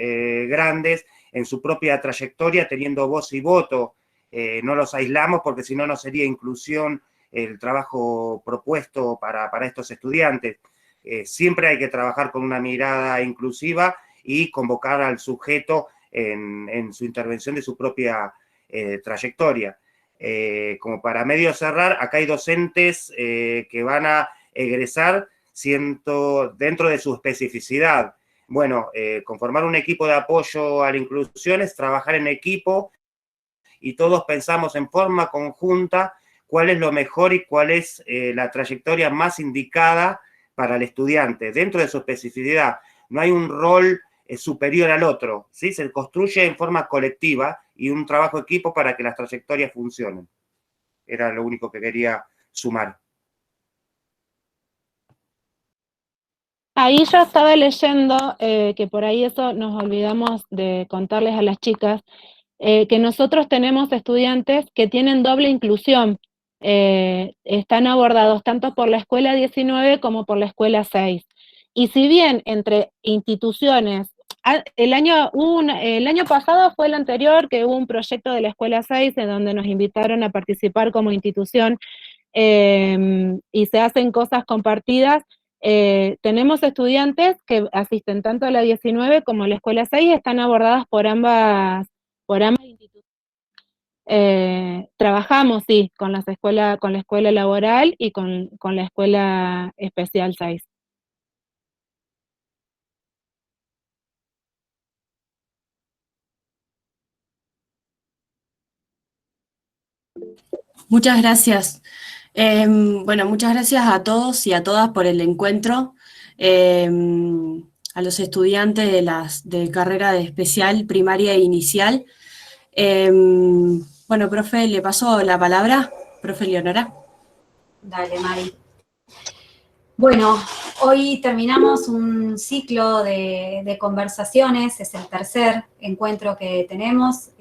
grandes en su propia trayectoria, teniendo voz y voto. No los aislamos, porque si no, no sería inclusión el trabajo propuesto para estos estudiantes. Siempre hay que trabajar con una mirada inclusiva y convocar al sujeto en su intervención de su propia trayectoria. Como para medio cerrar, acá hay docentes que van a egresar dentro de su especificidad. Bueno, conformar un equipo de apoyo a la inclusión es trabajar en equipo, y todos pensamos en forma conjunta cuál es lo mejor y cuál es la trayectoria más indicada para el estudiante, dentro de su especificidad. No hay un rol superior al otro, ¿sí? Se construye en forma colectiva y un trabajo equipo para que las trayectorias funcionen. Era lo único que quería sumar. Ahí yo estaba leyendo, que por ahí eso nos olvidamos de contarles a las chicas, que nosotros tenemos estudiantes que tienen doble inclusión, están abordados tanto por la escuela 19 como por la escuela 6. Y si bien entre instituciones, el año pasado fue el anterior, que hubo un proyecto de la escuela 6 en donde nos invitaron a participar como institución, y se hacen cosas compartidas. Tenemos estudiantes que asisten tanto a la 19 como a la escuela 6, están abordadas por ambas instituciones. Trabajamos, sí, con la escuela laboral y con la escuela especial 6. Muchas gracias. Bueno, muchas gracias a todos y a todas por el encuentro. A los estudiantes de carrera de especial, primaria e inicial. Bueno, profe, le paso la palabra. Profe Leonora. Dale, Mari. Bueno, hoy terminamos un ciclo de conversaciones, es el tercer encuentro que tenemos,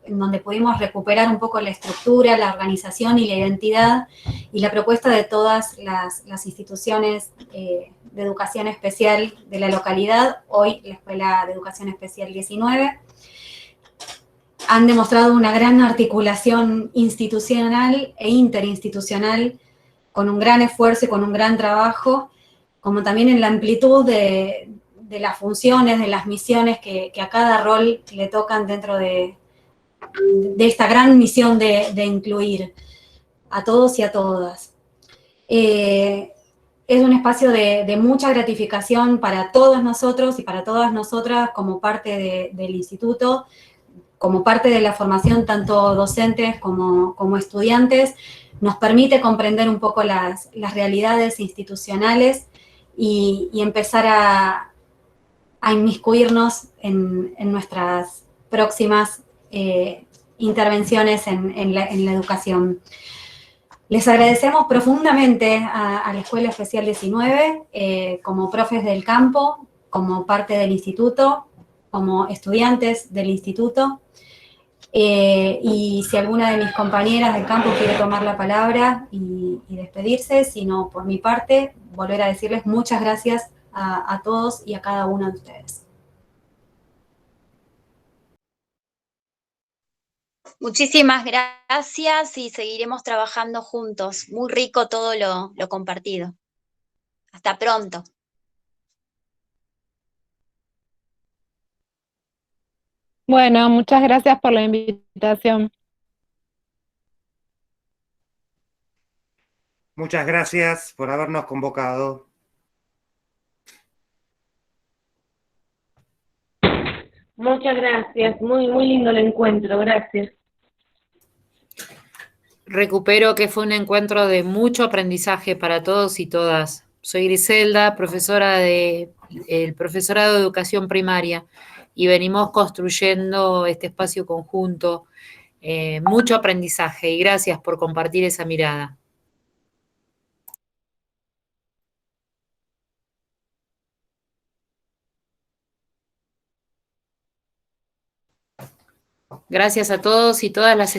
en donde pudimos recuperar un poco la estructura, la organización y la identidad y la propuesta de todas las instituciones de educación especial de la localidad, hoy la Escuela de Educación Especial 19. Han demostrado una gran articulación institucional e interinstitucional, con un gran esfuerzo y con un gran trabajo, como también en la amplitud de las funciones, de las misiones que a cada rol le tocan dentro de esta gran misión de incluir a todos y a todas. Es un espacio de mucha gratificación para todos nosotros y para todas nosotras como parte del instituto, como parte de la formación tanto docentes como estudiantes. Nos permite comprender un poco las realidades institucionales y empezar a inmiscuirnos en nuestras próximas intervenciones en la educación. Les agradecemos profundamente a la Escuela Especial 19, como profes del campo, como parte del instituto, como estudiantes del instituto. Y si alguna de mis compañeras del campo quiere tomar la palabra y despedirse, si no, por mi parte, volver a decirles muchas gracias a todos y a cada uno de ustedes. Muchísimas gracias y seguiremos trabajando juntos. Muy rico todo lo compartido. Hasta pronto. Bueno, muchas gracias por la invitación. Muchas gracias por habernos convocado. Muchas gracias, muy lindo el encuentro, gracias. Recupero que fue un encuentro de mucho aprendizaje para todos y todas. Soy Griselda, profesora del profesorado de educación primaria, y venimos construyendo este espacio conjunto. Mucho aprendizaje y gracias por compartir esa mirada. Gracias a todos y todas las